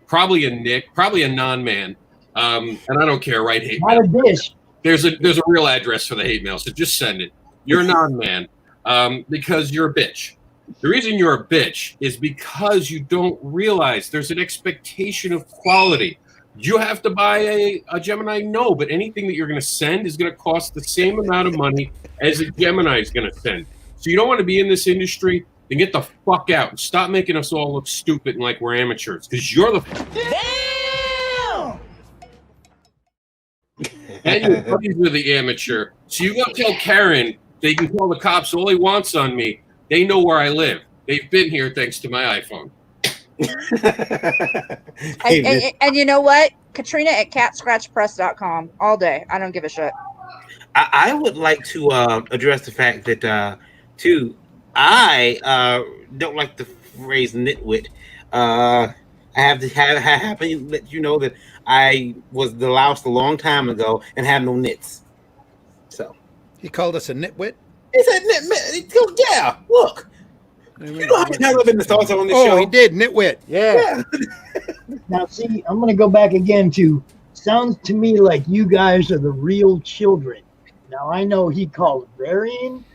Probably a Nick, probably a non-man. And I don't care, right? Hate mail. Not a dish. There's a real address for the hate mail, so just send it. You're a non-man because you're a bitch. The reason you're a bitch is because you don't realize there's an expectation of quality. You have to buy a Gemini? No, but anything that you're going to send is going to cost the same amount of money as a Gemini is going to send. So you don't want to be in this industry, then get the fuck out and stop making us all look stupid and like we're amateurs because you're the... Damn! And your buddies are the amateur. So you go tell Karen they can call the cops all he wants on me. They know where I live. They've been here thanks to my iPhone. and you know what? Katrina at catscratchpress.com all day. I don't give a shit. I would like to address the fact that, too, I don't like the phrase nitwit. I have to happily let you know that I was deloused a long time ago and had no nits. So he called us a nitwit? He said nitwit. Yeah, look. You know how many times I've been the stars on this show? Oh, he did, nitwit. Yeah. Now, see, I'm going to go back again to, sounds to me like you guys are the real children. Now, I know he called Varian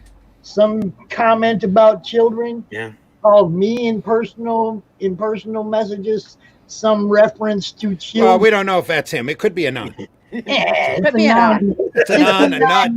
some comment about children. Yeah. Called me in personal messages, some reference to children. Well, we don't know if that's him. It could be a non. Yeah, could be a non. It's a non, a nut,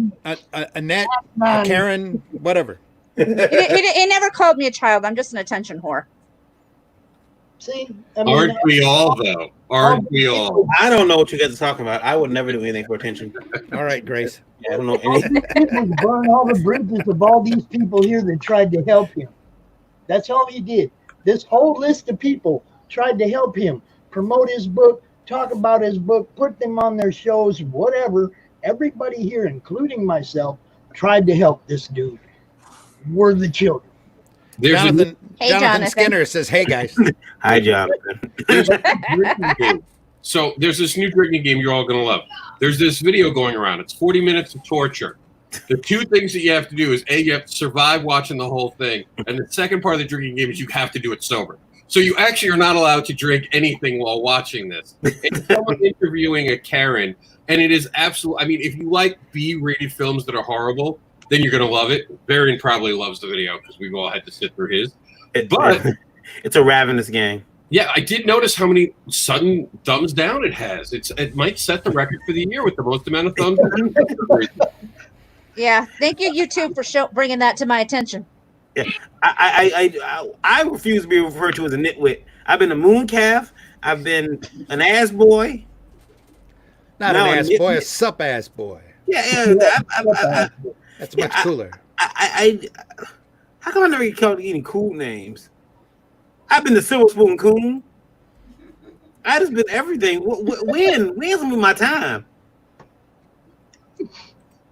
a net, a Karen, Oh. whatever. He, he never called me a child. I'm just an attention whore. Well, we don't know if that's him. It could be a non. He never called me a child. I'm just an attention whore. He never called me a child. I'm just an attention whore. See, I mean, Aren't we all though? Aren't we all? I don't know what you guys are talking about. I would never do anything for attention. All right, Grace. Yeah, I don't know all he anything. did was burn all the bridges of all these people here that tried to help him. That's all he did. This whole list of people tried to help him promote his book, talk about his book, put them on their shows, whatever. Everybody here, including myself, tried to help this dude. We're the children. There's Jonathan, Hey, Jonathan Jonathan. Skinner says, "Hey guys." Hi, Jonathan. So there's this new drinking game you're all going to love. There's this video going around. It's 40 minutes of torture. The two things that you have to do is A, you have to survive watching the whole thing. And the second part of the drinking game is you have to do it sober. So you actually are not allowed to drink anything while watching this. It's someone interviewing a Karen. And it is absolute. I mean, if you like B-rated films that are horrible, then you're going to love it. Varian probably loves the video because we've all had to sit through his. But it's a ravenous game. yeah, I did notice how many sudden thumbs down it has. It might set the record for the year with the most amount of thumbs down. Yeah, thank you, YouTube, for bringing that to my attention. Yeah, I refuse to be referred to as a nitwit. I've been a mooncalf. I've been an ass boy. Not No, an ass nit- boy, a sup ass boy. Yeah. That's much cooler. How come I never get called any cool names? I've been the Silver Spoon Coon. I just been everything. When's gonna be my time?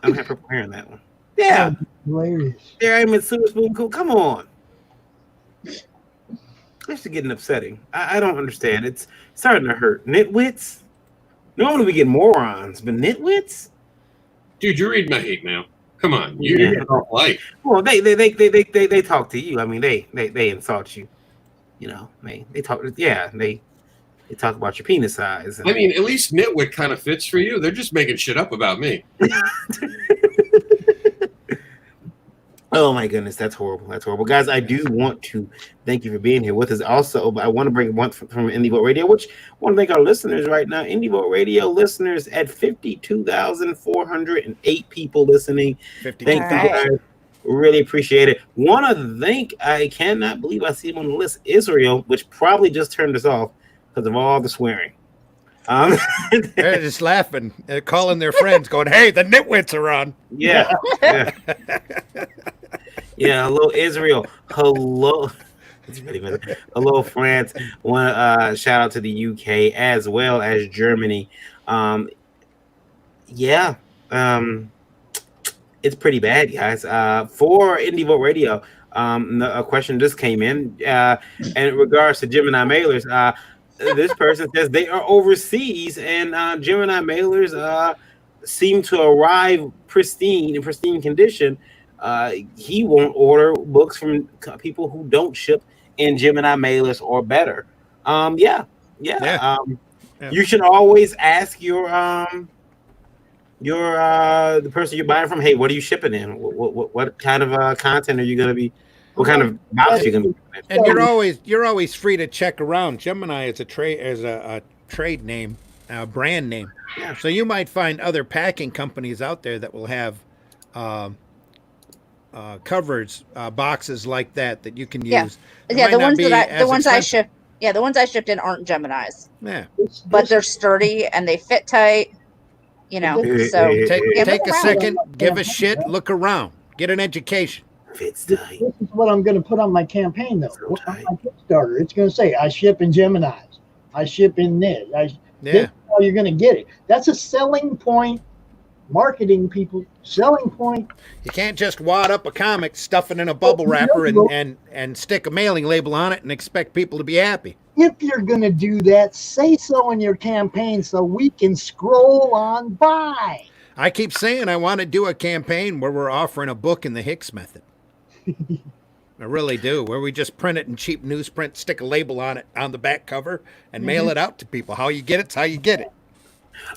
I'm happy preparing that one. Yeah, Hilarious. there I am at Silver Spoon Coon. Come on. This is getting upsetting. I don't understand. It's starting to hurt. Nitwits? Normally we get morons, but nitwits? Dude, you're reading my hate mail. Come on, you're not like. Well, they talk to you. I mean, they insult you. You know, they talk. Yeah, they talk about your penis size. I mean, at least nitwit kind of fits for you. They're just making shit up about me. Oh my goodness, that's horrible. That's horrible, guys. I do want to thank you for being here with us. Also, I want to bring one from Indie Vote Radio, which I want to thank our listeners right now. Indie Vote Radio listeners at 52,408 people listening. Thank you, guys. Really appreciate it. Want to thank, I cannot believe I see him on the list, Israel, which probably just turned us off because of all the swearing. They're just laughing, calling their friends, going, "Hey, the nitwits are on." Yeah. Yeah, hello, Israel. Hello. Hello, France. Want shout out to the UK as well as Germany. It's pretty bad, guys. For Indie Vote Radio, a question just came in, and in regards to Gemini mailers, this person says they are overseas, and Gemini mailers seem to arrive pristine, in pristine condition. He won't order books from people who don't ship in Gemini mailers or better. You should always ask the person you're buying from, hey, what are you shipping in? What kind of content are you going to be? What kind of box are you going to be? And you're always free to check around. Gemini is a trade name, a brand name. Yeah. So you might find other packing companies out there that will have covers, boxes like that you can use. Yeah, the ones I ship. Yeah, the ones I shipped in aren't Geminis. Yeah, but they're sturdy and they fit tight. You know, so take a second, give a shit, look around, get an education. Fits tight. This is what I'm going to put on my campaign, though. On my Kickstarter, it's going to say, I ship in Geminis. I ship in this. This is how you're going to get it. That's a selling point. Marketing people, selling point. You can't just wad up a comic, stuff it in a bubble wrapper, and stick a mailing label on it and expect people to be happy. If you're going to do that, say so in your campaign so we can scroll on by. I keep saying I want to do a campaign where we're offering a book in the Hicks method. I really do, where we just print it in cheap newsprint, stick a label on it on the back cover, and mail it out to people. How you get it's how you get it.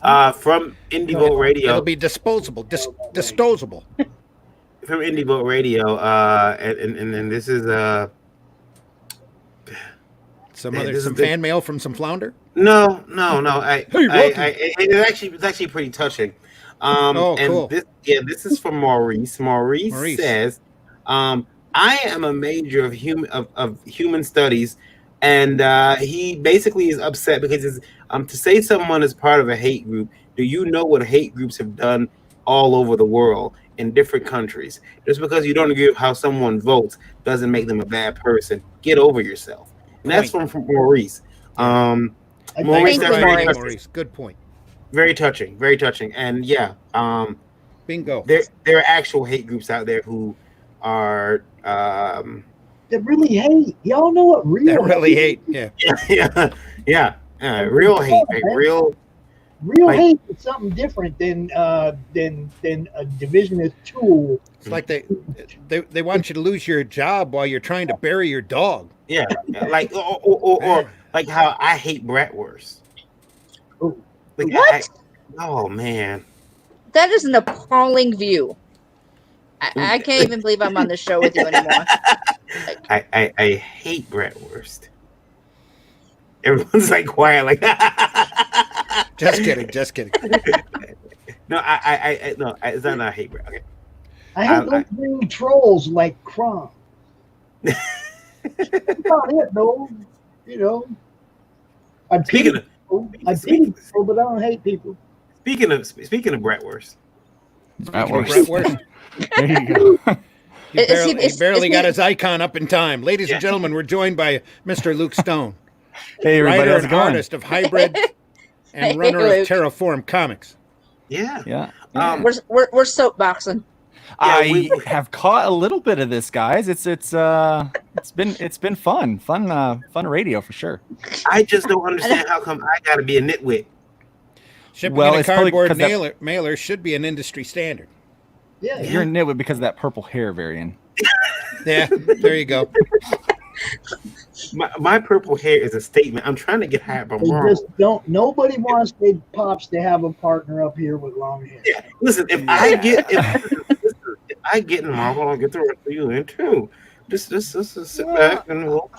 From Indie Vote Radio, it'll be disposable, disposable. From Indie Vote Radio, and this is some fan mail from some flounder. No. It's actually pretty touching. Cool. This is from Maurice. Maurice says, I am a major of human studies And he basically is upset because to say someone is part of a hate group. Do you know what hate groups have done all over the world in different countries? Just because you don't agree with how someone votes doesn't make them a bad person. Get over yourself. And that's from Maurice. Maurice, Thank you, Maurice. Good point. Very touching, very touching. And yeah, bingo. There are actual hate groups out there who are that really hate. Y'all know what real hate? Yeah. Real hate, real hate is something different than a divisionist tool. It's like they want you to lose your job while you're trying to bury your dog. Yeah, like or like how I hate bratwurst. Like, what? Oh man, that is an appalling view. I can't even believe I'm on the show with you anymore. I hate bratwurst. Everyone's like quiet, like just kidding. No, no, it's not. I hate brat. Okay, I hate those green trolls like Kron. That's about it, though. You know, I pity people, but I don't hate people. Speaking of bratwurst. Bratwurst. There you go. He barely got his icon up in time. Ladies and gentlemen, we're joined by Mr. Luke Stone. Hey, everybody. Writer and artist of Hybrid and runner of Terraform Comics. Yeah. We're soapboxing. I have caught a little bit of this, guys. It's been fun radio for sure. I just don't understand how come I got to be a nitwit. Shipping in a cardboard mailer should be an industry standard. Yeah, you're a nitwit because of that purple hair, Varian. Yeah, there you go. My purple hair is a statement. I'm trying to get high, but just don't. Nobody wants their pops to have a partner up here with long hair. Yeah, listen. If I get in Marvel, I'll get the rest of you in too. Just sit back and we'll.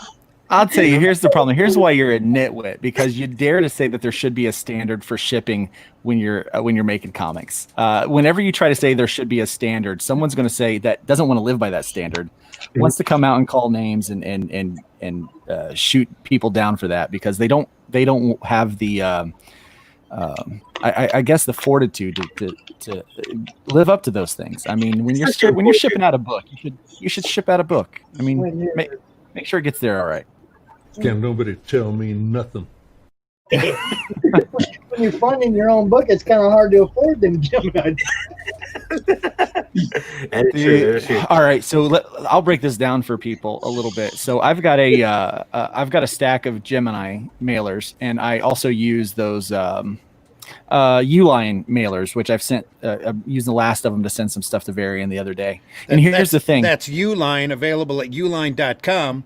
I'll tell you, here's the problem. Here's why you're a nitwit, because you dare to say that there should be a standard for shipping when you're making comics. Whenever you try to say there should be a standard, someone's going to say that doesn't want to live by that standard, wants to come out and call names and shoot people down for that because they don't have the I guess the fortitude to live up to those things. I mean, when you're shipping out a book, you should ship out a book. I mean, make sure it gets there all right. Can't nobody tell me nothing. When you're funding your own book, it's kind of hard to afford them. All right, so I'll break this down for people a little bit. So I've got a stack of Gemini mailers, and I also use those Uline mailers, which I've sent. I'm using the last of them to send some stuff to Varian the other day. And here's the thing: that's Uline, available at uline.com,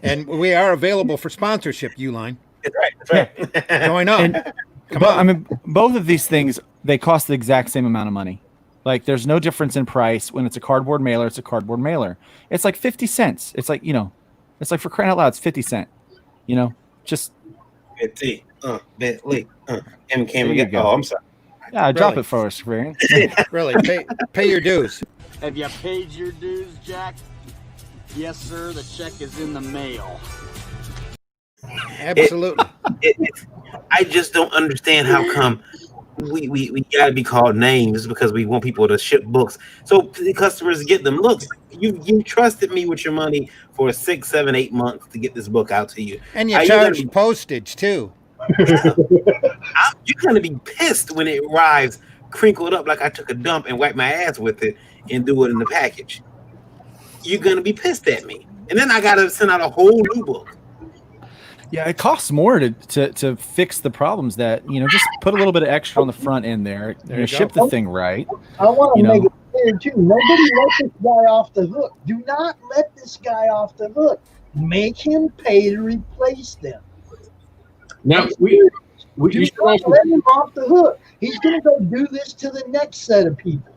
and we are available for sponsorship. Uline, that's right. Join up. Come on. I mean, both of these things, they cost the exact same amount of money. Like, there's no difference in price. When it's a cardboard mailer, it's a cardboard mailer. It's like 50 cents. It's like, it's like, for crying out loud, it's 50 cents. Just 50. Bentley. MK. Oh, I'm sorry. Yeah, drop it for us, Varian. Really, pay your dues. Have you paid your dues, Jack? Yes, sir. The check is in the mail. Absolutely. I just don't understand how come we got to be called names because we want people to ship books so the customers get them. Look, you trusted me with your money for 6, 7, 8 months to get this book out to you, and you charge postage too. You're gonna be pissed when it arrives crinkled up like I took a dump and wiped my ass with it and do it in the package. You're gonna be pissed at me, and then I gotta send out a whole new book. Yeah, it costs more to fix the problems that, just put a little bit of extra on the front end there. Ship the thing right. I want to make it clear, too. Nobody let this guy off the hook. Do not let this guy off the hook. Make him pay to replace them. Now, do not let him off the hook. He's going to go do this to the next set of people.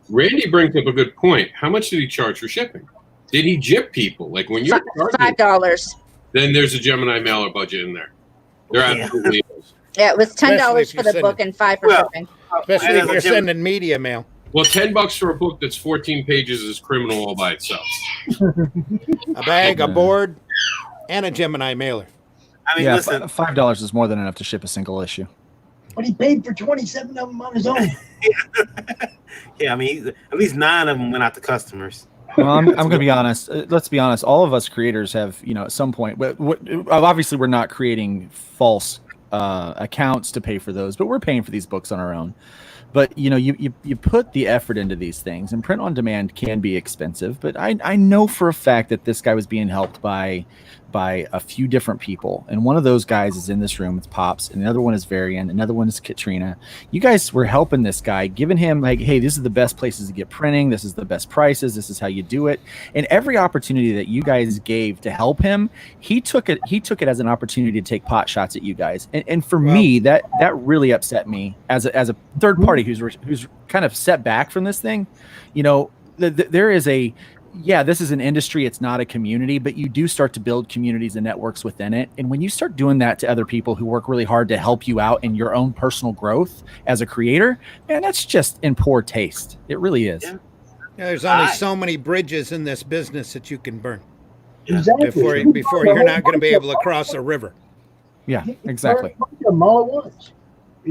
Randy brings up a good point. How much did he charge for shipping? Did he jip people? Like, when you're $5. Then there's a Gemini mailer budget in there. There absolutely is. Yeah, it was $10 for the book and $5 for shipping. Especially if you're sending media mail. Well, $10 for a book that's 14 pages is criminal all by itself. A bag, a board, and a Gemini mailer. I mean, Yeah, listen, $5 is more than enough to ship a single issue. But he paid for 27 of them on his own. yeah, I mean, at least 9 of them went out to customers. Well, I'm going to be honest. Let's be honest. All of us creators have, at some point, but obviously we're not creating false accounts to pay for those, but we're paying for these books on our own. But you put the effort into these things, and print on demand can be expensive. But I know for a fact that this guy was being helped by a few different people, and one of those guys is in this room. It's Pops, and the other one is Varian, another one is Katrina. You guys were helping this guy, giving him like, hey, this is the best places to get printing. This is the best prices. This is how you do it. And every opportunity that you guys gave to help him, he took it as an opportunity to take pot shots at you guys. And for me, that really upset me as a third party who's kind of set back from this thing. There is this is an industry. It's not a community, but you do start to build communities and networks within it. And when you start doing that to other people who work really hard to help you out in your own personal growth as a creator, man, that's just in poor taste. It really is. Yeah, there's only so many bridges in this business that you can burn. Exactly. Before you're not going to be able to cross a river. Yeah, exactly. All at once. I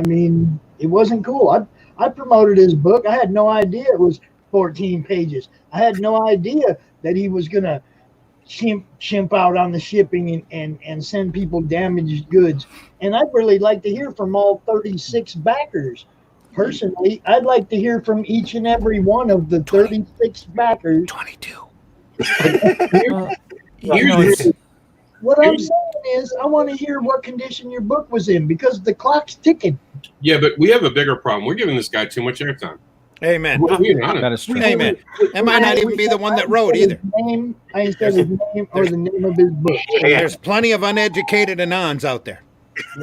mean, it wasn't cool. I promoted his book. I had no idea it was 14 pages. I had no idea that he was going to chimp out on the shipping and send people damaged goods. And I'd really like to hear from all 36 backers. Personally, I'd like to hear from each and every one of the 36 backers. 22. What I'm saying is I want to hear what condition your book was in, because the clock's ticking. Yeah, but we have a bigger problem. We're giving this guy too much airtime. Amen. That is true. Amen. It might not even be the one that wrote either. I said his name or the name of his book. There's plenty of uneducated anons out there.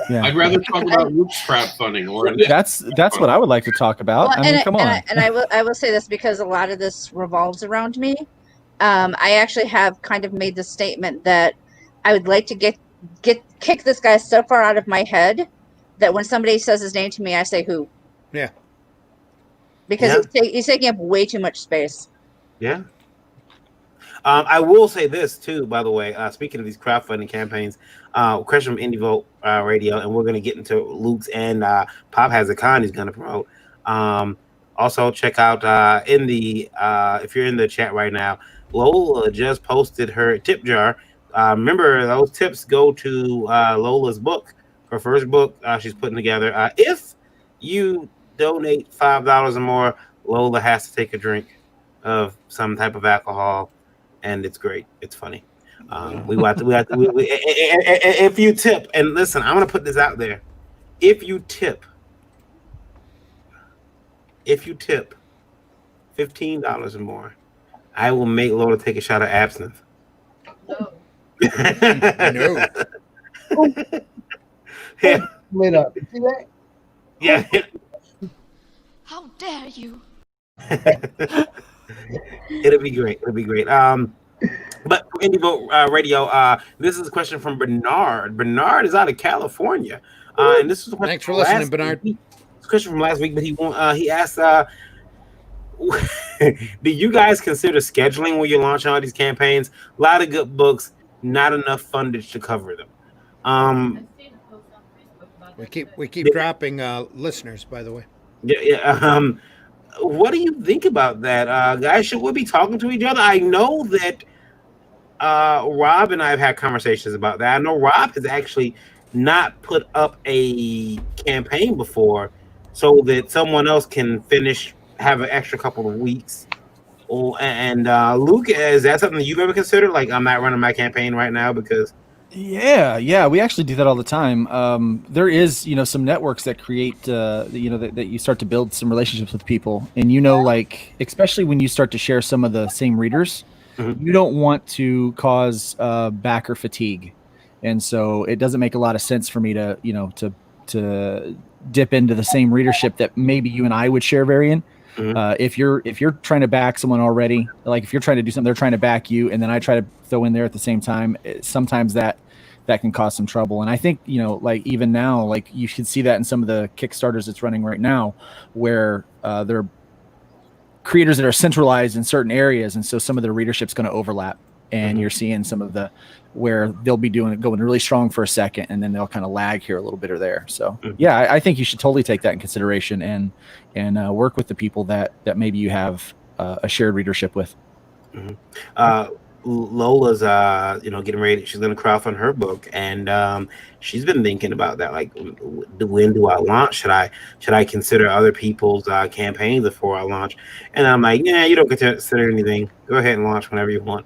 Yeah. I'd rather talk about Luke's crowdfunding or that's what I would like to talk about. Well, I mean, come on. And I will say this because a lot of this revolves around me. I actually have kind of made the statement that I would like to kick this guy so far out of my head that when somebody says his name to me, I say who. Yeah. Because he's taking up way too much space. Yeah. I will say this too, by the way. Speaking of these crowdfunding campaigns, question from Indie Vote Radio, and we're going to get into Luke's and Pop has a con he's going to promote. Also, check out if you're in the chat right now, Lola just posted her tip jar. Remember, those tips go to Lola's book, her first book she's putting together. If you donate $5 or more, Lola has to take a drink of some type of alcohol, and it's great. It's funny. If you tip, and listen, I'm gonna put this out there. If you tip $15 or more, I will make Lola take a shot of absinthe. No. No. Yeah. Lit up. See that? Yeah. How dare you? It'll be great. But for Indie Vote Radio, this is a question from Bernard. Bernard is out of California, and this is a question. Thanks for listening, Bernard. It's a question from last week, but he asked, do you guys consider scheduling when you launch all these campaigns? A lot of good books, not enough fundage to cover them. We keep dropping listeners, by the way. Yeah. What do you think about that, guys? Should we be talking to each other? I know that Rob and I have had conversations about that. I know Rob has actually not put up a campaign before so that someone else can have an extra couple of weeks. And Luke, is that something you've ever considered? Like, I'm not running my campaign right now because... Yeah, we actually do that all the time. There is, some networks that create, that you start to build some relationships with people, and like, especially when you start to share some of the same readers, you don't want to cause backer fatigue, and so it doesn't make a lot of sense for me to dip into the same readership that maybe you and I would share, Varian. If you're trying to back someone already, like if you're trying to do something, they're trying to back you, and then I try to throw in there at the same time. Sometimes that can cause some trouble. And I think, like even now, like you should see that in some of the Kickstarters that's running right now, where there are creators that are centralized in certain areas, and so some of the readership's going to overlap, and you're seeing some of the where they'll be going really strong for a second, and then they'll kind of lag here a little bit or there. So yeah, I think you should totally take that in consideration and work with the people that maybe you have a shared readership with. Lola's getting ready. She's going to crowdfund her book, and she's been thinking about that. Like, when do I launch? Should I consider other people's campaigns before I launch? And I'm like, yeah, you don't consider anything. Go ahead and launch whenever you want.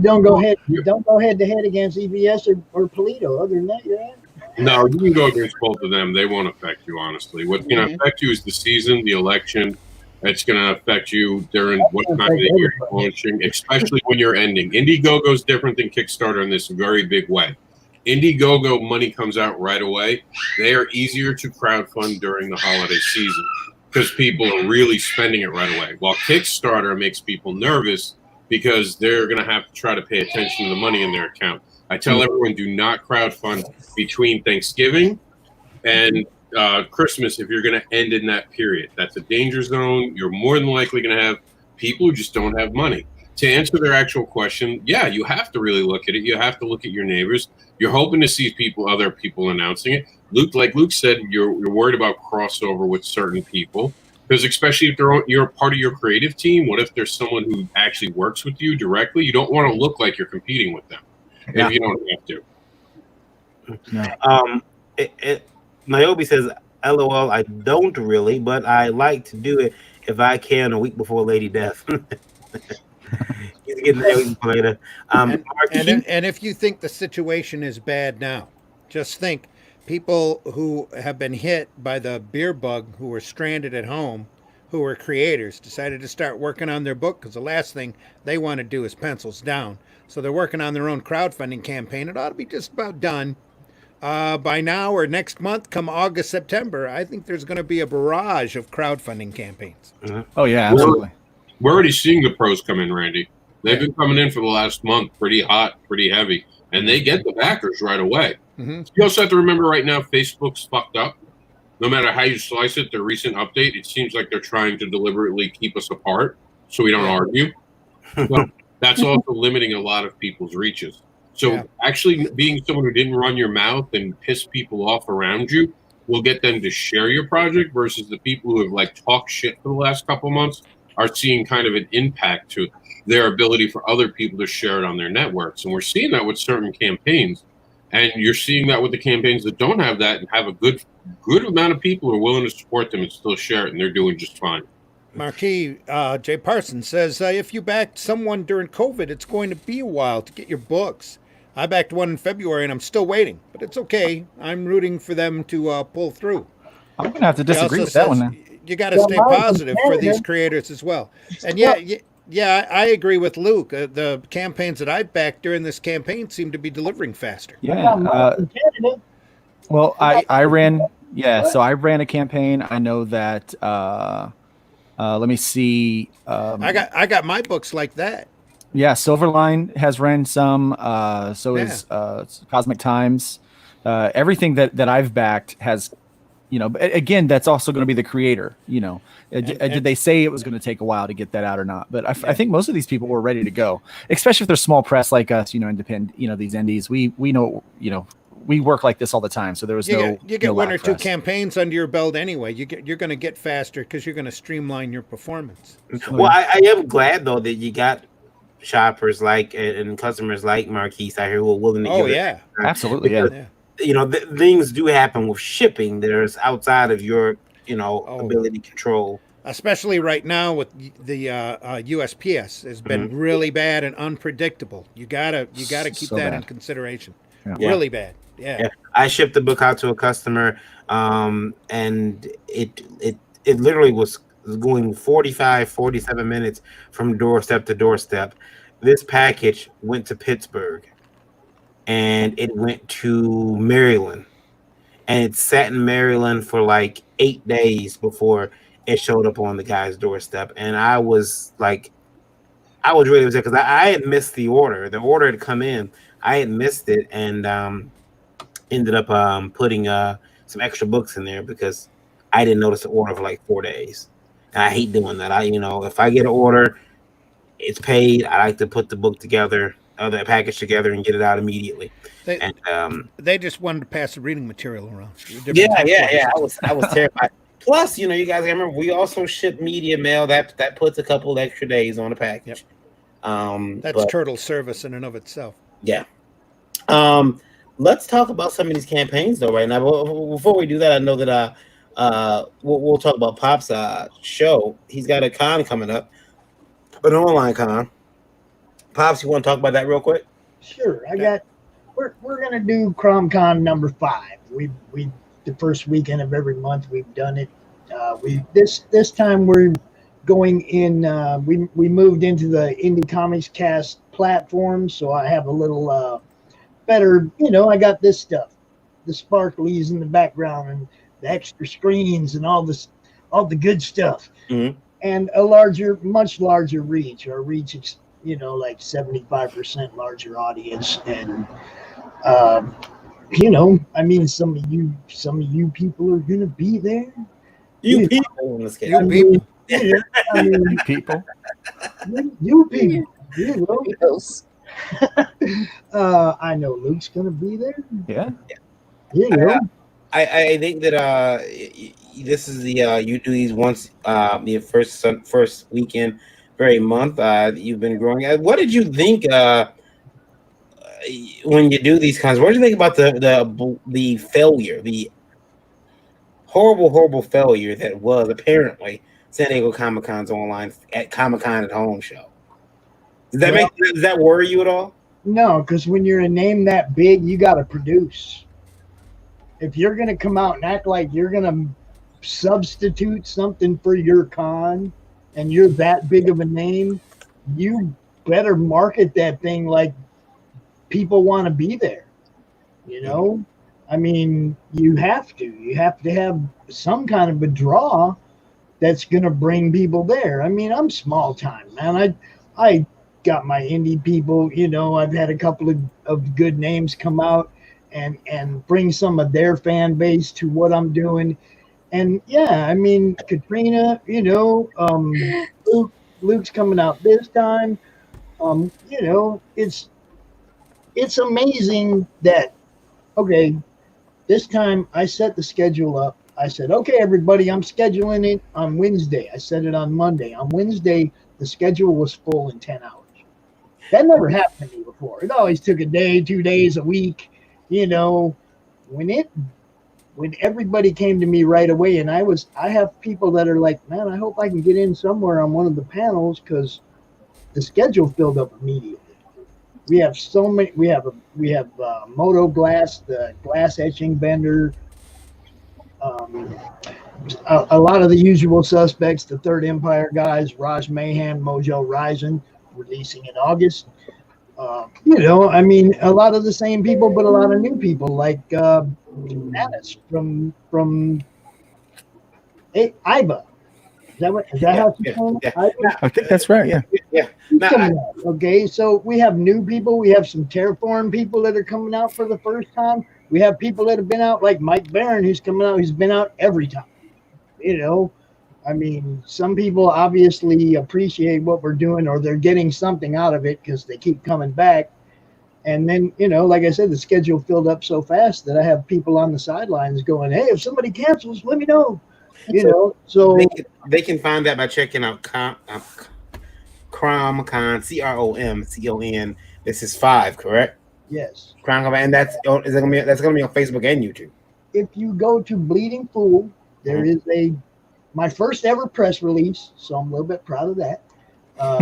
Don't go head to head against EVS or Polito. Other than that, you're right. No, you can go against both of them. They won't affect you, honestly. What's going to affect you is the season, the election. It's going to affect you during what time of the year you're launching, especially when you're ending. Indiegogo is different than Kickstarter in this very big way. Indiegogo money comes out right away. They are easier to crowdfund during the holiday season because people are really spending it right away. While Kickstarter makes people nervous because they're going to have to try to pay attention to the money in their account. I tell everyone, do not crowdfund between Thanksgiving and Christmas if you're going to end in that period. That's a danger zone. You're more than likely going to have people who just don't have money. To answer their actual question, yeah, you have to really look at it. You have to look at your neighbors. You're hoping to see other people announcing it. Like Luke said, you're worried about crossover with certain people because especially if you're part of your creative team. What if there's someone who actually works with you directly? You don't want to look like you're competing with them if you don't have to. Niobe says, LOL, I don't really, but I like to do it if I can a week before Lady Death. He's getting there a week later. And if you think the situation is bad now, just think people who have been hit by the beer bug, who were stranded at home, who were creators, decided to start working on their book because the last thing they want to do is pencils down. So they're working on their own crowdfunding campaign. It ought to be just about done. By now or next month, come August, September, I think there's going to be a barrage of crowdfunding campaigns. Oh, yeah, absolutely. We're already seeing the pros come in, Randy. They've been coming in for the last month pretty hot, pretty heavy, and they get the backers right away. You also have to remember right now, Facebook's fucked up. No matter how you slice it, their recent update, it seems like they're trying to deliberately keep us apart so we don't argue. But that's also limiting a lot of people's reaches. So actually being someone who didn't run your mouth and piss people off around you will get them to share your project versus the people who have talked shit for the last couple of months are seeing kind of an impact to their ability for other people to share it on their networks. And we're seeing that with certain campaigns. And you're seeing that with the campaigns that don't have that and have a good amount of people who are willing to support them and still share it, and they're doing just fine. Marquis J. Parsons says, if you backed someone during COVID, it's going to be a while to get your books. I backed one in February, and I'm still waiting. But it's okay. I'm rooting for them to pull through. I'm going to have to disagree with that one now. You got to stay positive for these creators as well. And yeah, I agree with Luke. The campaigns that I backed during this campaign seem to be delivering faster. Yeah. Well, I ran. Yeah, so I ran a campaign. I know that. Let me see. I got my books like that. Yeah, Silverline has ran some. So is Cosmic Times. Everything that I've backed has, again, that's also going to be the creator. Did they say it was going to take a while to get that out or not? But I think most of these people were ready to go, especially if they're small press like us. Independent. These indies. We know. We work like this all the time, so there was you get one or two campaigns under your belt anyway. You're going to get faster because you're going to streamline your performance. Well, I am glad though that you got shoppers and customers like Marquis out here who are willing to. Oh yeah, absolutely, because, things do happen with shipping that is outside of your ability control. Especially right now with the USPS has been really bad and unpredictable. You gotta keep that in consideration. Yeah. Really bad. Yeah. I shipped the book out to a customer, and it literally was going 47 minutes from doorstep to doorstep. This package went to Pittsburgh, and it went to Maryland, and it sat in Maryland for 8 days before it showed up on the guy's doorstep. And I was really upset because I had missed the order. The order had come in. I had missed it and ended up putting some extra books in there because I didn't notice the order for 4 days. And I hate doing that. If I get an order, it's paid. I like to put the book together that package together and get it out immediately. They just wanted to pass the reading material around. Yeah. I was terrified. Plus, you guys remember we also ship media mail that puts a couple extra days on the package. Yep. That's turtle service in and of itself. Yeah. Let's talk about some of these campaigns though right now. Before we do that, I know that we'll talk about Pop's show. He's got a con coming up, an online con. Pops, you want to talk about that real quick? Sure. We're gonna do CromCon number 5. We the first weekend of every month we've done it. This time we're going in. We moved into the Indie Comics Cast platform, so I have a little better. I got this stuff, the sparklies in the background and the extra screens and all the good stuff, and a much larger reach. Our reach is like 75% larger audience, and I mean, some of you people are gonna be there. You people in this case. People. You people. I know Luke's gonna be there. Yeah. I think that this is the you do these once the first weekend every month. You've been growing. What did you think when you do these kinds? What did you think about the failure, the horrible failure that was apparently San Diego Comic-Con's online at Comic-Con at Home show? Does that worry you at all? No, because when you're a name that big, you got to produce. If you're going to come out and act like you're going to substitute something for your con and you're that big of a name, you better market that thing like people want to be there. I mean, you have to have some kind of a draw that's going to bring people there. I mean, I'm small time, man. I got my indie people, I've had a couple of good names come out and bring some of their fan base to what I'm doing. And yeah, I mean, Katrina, Luke's coming out this time. It's amazing that, okay, this time I set the schedule up. I said, okay, everybody, I'm scheduling it on Wednesday. I set it on Monday. On Wednesday, the schedule was full in 10 hours. That never happened to me before. It always took a day, 2 days, a week. When everybody came to me right away, and I have people that are like, man, I hope I can get in somewhere on one of the panels because the schedule filled up immediately. We have so many. We have Moto Glass, the glass etching vendor. A lot of the usual suspects, the Third Empire guys, Raj Mahan, Mojo Rising, releasing in August. I mean, a lot of the same people, but a lot of new people like Alice from Iva. Is that how she's called? I think that's right. Yeah. Okay, so we have new people. We have some Terraform people that are coming out for the first time. We have people that have been out, like Mike Barron, who's coming out. He's been out every time. I mean, some people obviously appreciate what we're doing, or they're getting something out of it because they keep coming back. And then, like I said, the schedule filled up so fast that I have people on the sidelines going, "Hey, if somebody cancels, let me know." So they can find that by checking out CromCon, CROMCON. This is 5, correct? Yes. CromCon, and that's gonna be on Facebook and YouTube. If you go to Bleeding Fool, there is my first ever press release, so I'm a little bit proud of that.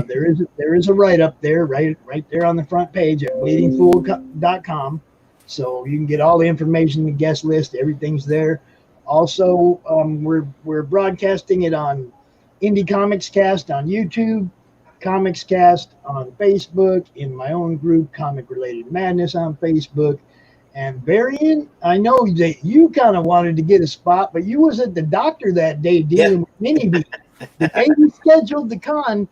There is a write up there, right there on the front page at bleedingfool.com, so you can get all the information, the guest list, everything's there. Also, we're broadcasting it on Indie Comics Cast on YouTube, Comics Cast on Facebook, in my own group, Comic Related Madness on Facebook. And Varian, I know that you kind of wanted to get a spot, but you was at the doctor that day dealing with Mini-B. The day we scheduled the con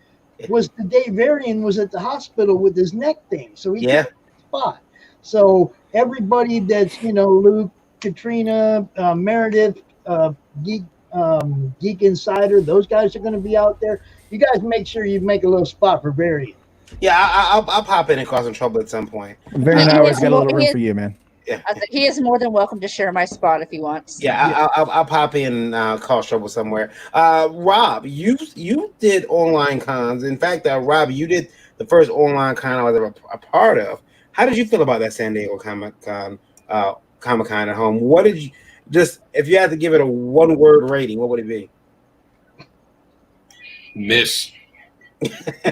was the day Varian was at the hospital with his neck thing. So he got a spot. So everybody that's, Luke, Katrina, Meredith, Geek Insider, those guys are going to be out there. You guys make sure you make a little spot for Varian. Yeah, I'll pop in and cause some trouble at some point. Very He always is got a more- little he room is- for you, man. Yeah, I was like, he is more than welcome to share my spot if he wants. yeah, I'll pop in and cause trouble somewhere. Rob, you did online cons. In fact, Rob, you did the first online con I was ever a part of. How did you feel about that San Diego Comic Con at home? What did you if you had to give it a 1-word rating, what would it be? Miss.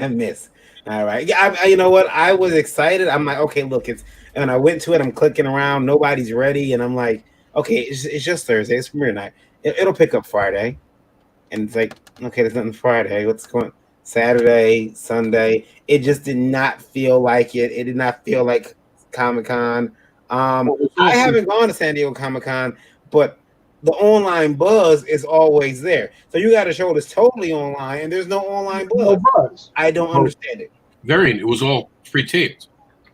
Miss. All right. Yeah, you know what? I was excited. I'm like, okay, look, and I went to it. I'm clicking around. Nobody's ready, and I'm like, okay, it's just Thursday. It's premiere night. It'll pick up Friday, and it's like, okay, there's nothing Friday. What's going? Saturday, Sunday. It just did not feel like it. It did not feel like Comic-Con. I haven't gone to San Diego Comic-Con, but the online buzz is always there. So you got a show that's totally online, and there's no online buzz. No buzz. I don't understand it. It was all pre-taped.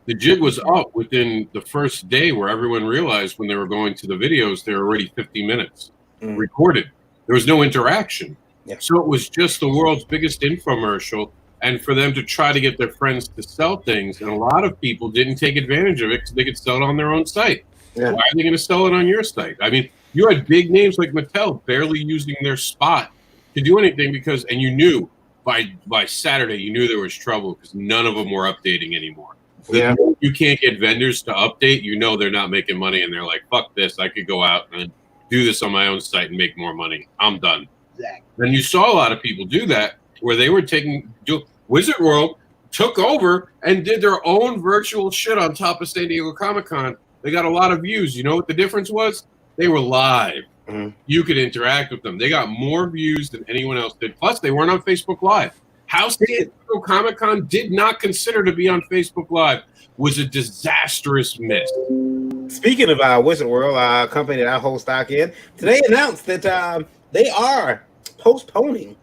The jig was up within the first day, where everyone realized when they were going to the videos, they were already 50 minutes recorded. There was no interaction. Yeah. So it was just the world's biggest infomercial, and for them to try to get their friends to sell things, and a lot of people didn't take advantage of it because they could sell it on their own site. Yeah. Why are they going to sell it on your site? I mean, you had big names like Mattel barely using their spot to do anything and you knew by Saturday, you knew there was trouble because none of them were updating anymore. Yeah. You can't get vendors to update. You know they're not making money, and they're like, fuck this. I could go out and do this on my own site and make more money. I'm done. Exactly. And you saw a lot of people do that, where they were Wizard World took over and did their own virtual shit on top of San Diego Comic-Con. They got a lot of views. You know what the difference was? They were live. You could interact with them. They got more views than anyone else did. Plus, they weren't on Facebook Live. How San Diego Comic-Con did not consider to be on Facebook Live was a disastrous miss. Speaking of Wizard World, a company that I hold stock in, today announced that they are postponing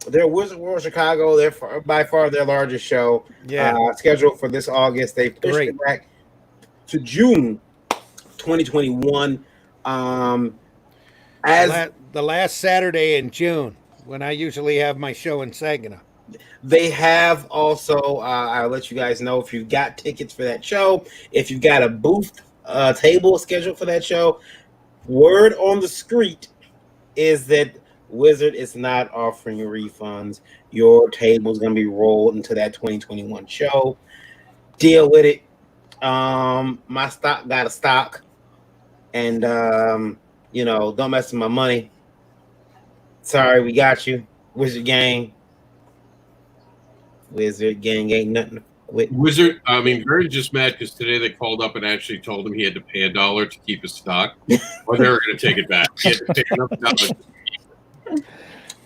their Wizard World Chicago. They're by far their largest show. Yeah. Scheduled for this August. They pushed it back to June 2021. As the last Saturday in June, when I usually have my show in Saginaw. They have also, I'll let you guys know if you've got tickets for that show, if you've got a booth table scheduled for that show. Word on the street is that Wizard is not offering refunds. Your table is going to be rolled into that 2021 show. Deal with it. My stock got a stock, and don't mess with my money. Sorry, we got you, Wizard Gang. Wizard Gang ain't nothing with. Wizard, Vern just mad because today they called up and actually told him he had to pay $1 to keep his stock, or they were going to take it back. He had to pay enough dollars.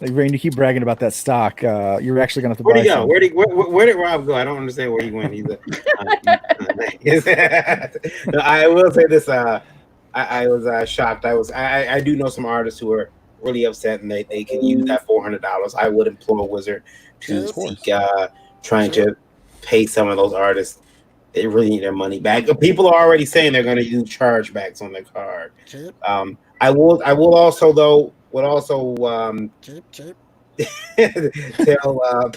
Like, Rain, you keep bragging about that stock. You're actually going to have to Where'd buy he go? some. Where did Rob go? I don't understand where he went. I will say this. I was shocked. I do know some artists who are really upset, and they can use that $400. I would implore Wizard to seek trying to pay some of those artists. They really need their money back. People are already saying they're going to do chargebacks on their card. I will also tell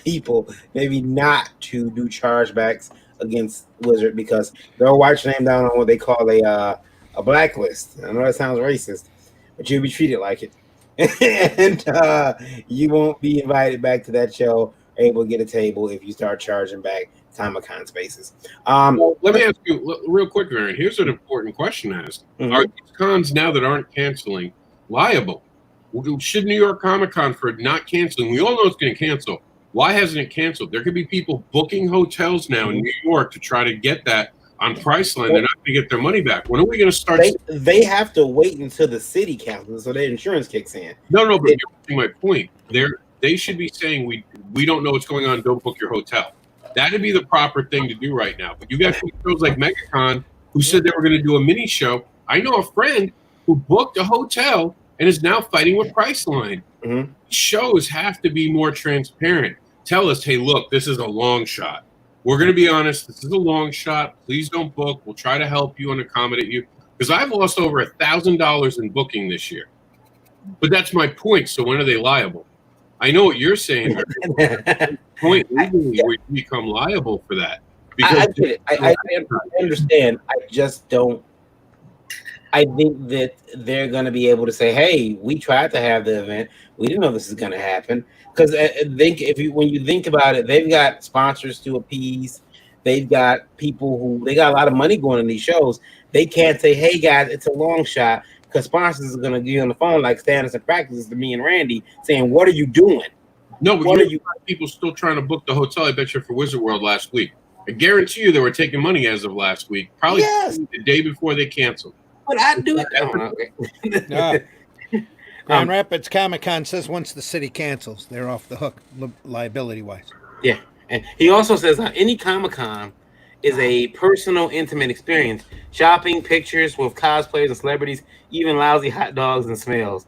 people maybe not to do chargebacks against Wizard because they'll write your name down on what they call a blacklist. I know that sounds racist, but you'll be treated like it. And you won't be invited back to that show, able to get a table if you start charging back Comic-Con spaces. Well, let me ask you real quick, Aaron. Here's an important question to ask. Are these cons now that aren't canceling liable? Should New York Comic-Con, for not canceling, we all know it's going to cancel. Why hasn't it canceled? There could be people booking hotels now in New York to try to get that on Priceline. They're not going to get their money back. When are we going to start? They have to wait until the city cancels so their insurance kicks in. No, but you're missing my point. They should be saying we don't know what's going on. Don't book your hotel. That'd be the proper thing to do right now. But you got shows like MegaCon who said they were going to do a mini show. I know a friend who booked a hotel and is now fighting with Priceline. Shows have to be more transparent. Tell us, hey, look, this is a long shot. We're going to be honest. This is a long shot. Please don't book. We'll try to help you and accommodate you. Because I've lost over $1,000 in booking this year. But that's my point. So when are they liable? I know what you're saying. But point legally, we become liable for that. I get it. I understand. I just don't. I think that they're going to be able to say, "Hey, we tried to have the event. We didn't know this is going to happen." Because when you think about it, they've got sponsors to appease. They've got people who they got a lot of money going in these shows. They can't say, "Hey guys, it's a long shot," because sponsors are going to get on the phone like standards and practices to me and Randy saying, "What are you doing?" No, but what are you? People still trying to book the hotel. I bet you for Wizard World last week. I guarantee you they were taking money as of last week. Probably the day before they canceled. But I do it. Grand Rapids Comic Con says once the city cancels, they're off the hook liability wise. Yeah, and he also says any Comic Con is a personal, intimate experience. Shopping, pictures with cosplayers and celebrities, even lousy hot dogs and smells.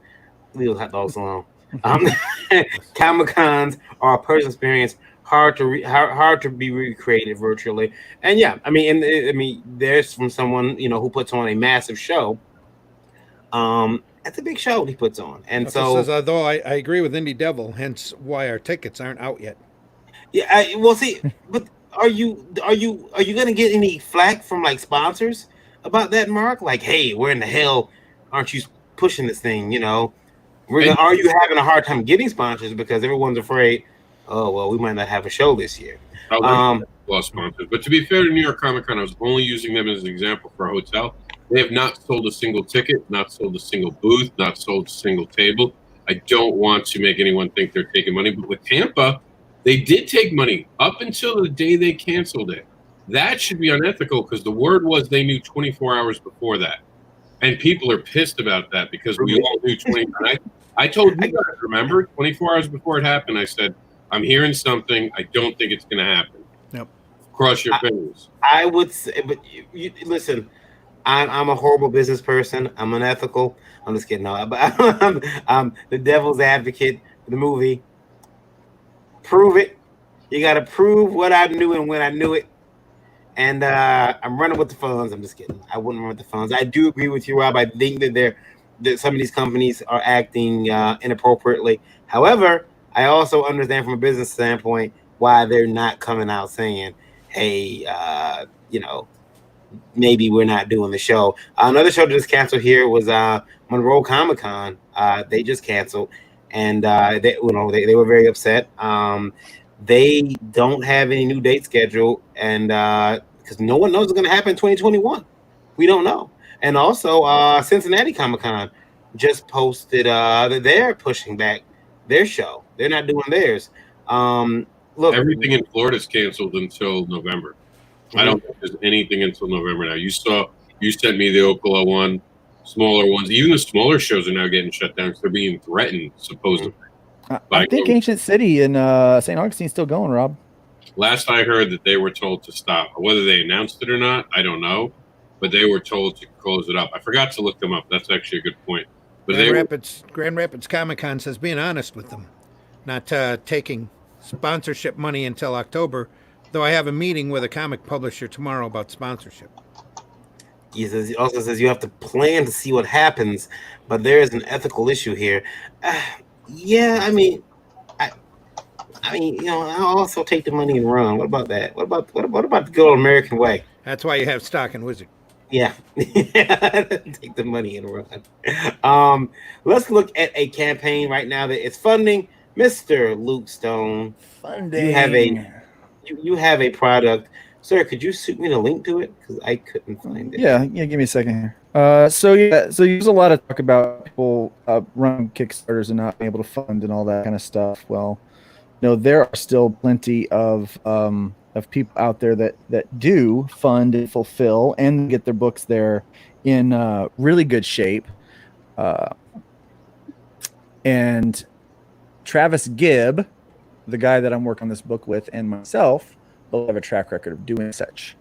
Leave those hot dogs alone. Comic Cons are a personal experience, hard to be recreated virtually. And yeah, I mean, there's from someone who puts on a massive show. That's a big show he puts on, and also says, although I agree with Indie Devil, hence why our tickets aren't out yet. Yeah, well, see, but are you gonna get any flack from like sponsors about that, Mark? Like, hey, where in the hell aren't you pushing this thing? Are you having a hard time getting sponsors because everyone's afraid? Oh well, we might not have a show this year. Well, sponsors, but to be fair to New York Comic Con, I was only using them as an example for a hotel. They have not sold a single ticket, not sold a single booth, not sold a single table. I don't want to make anyone think they're taking money, but with Tampa, they did take money up until the day they canceled it. That should be unethical because the word was they knew 24 hours before that. And people are pissed about that because we all knew 24 hours. I told you guys, remember, 24 hours before it happened, I said, I'm hearing something. I don't think it's going to happen. Yep. Cross your fingers. I would say, but you listen, I'm a horrible business person. I'm unethical. I'm just kidding. No, but I'm the devil's advocate for the movie. Prove it. You got to prove what I knew and when I knew it. And I'm running with the funds. I'm just kidding. I wouldn't run with the funds. I do agree with you, Rob. I think that some of these companies are acting inappropriately. However, I also understand from a business standpoint why they're not coming out saying, hey, maybe we're not doing the show. Another show that just canceled here was Monroe Comic Con. They just canceled, and they were very upset. They don't have any new date scheduled, and because no one knows what's going to happen in 2021. We don't know. And also, Cincinnati Comic Con just posted that they're pushing back their show. They're not doing theirs. Look, everything in Florida is canceled until November. I don't think there's anything until November now. You sent me the Ocala one, smaller ones. Even the smaller shows are now getting shut down because they're being threatened, supposedly. I think Ancient City in St. Augustine's still going, Rob. Last I heard that they were told to stop. Whether they announced it or not, I don't know. But they were told to close it up. I forgot to look them up. That's actually a good point. But Grand Rapids Comic Con says being honest with them, not taking sponsorship money until October, though I have a meeting with a comic publisher tomorrow about sponsorship. He also says you have to plan to see what happens, but there is an ethical issue here. Yeah, I mean, I'll also take the money and run. What about that? What about the good old American way? That's why you have stock in Wizard. Yeah. Take the money and run. Let's look at a campaign right now that is funding Mr. Luke Stone. Funding. You have a product. Sir, could you shoot me the link to it? Because I couldn't find it. Yeah, give me a second here. So there's a lot of talk about people running Kickstarters and not being able to fund and all that kind of stuff. Well, there are still plenty of people out there that do fund and fulfill and get their books there in really good shape. And Travis Gibb, the guy that I'm working on this book with, and myself both have a track record of doing such.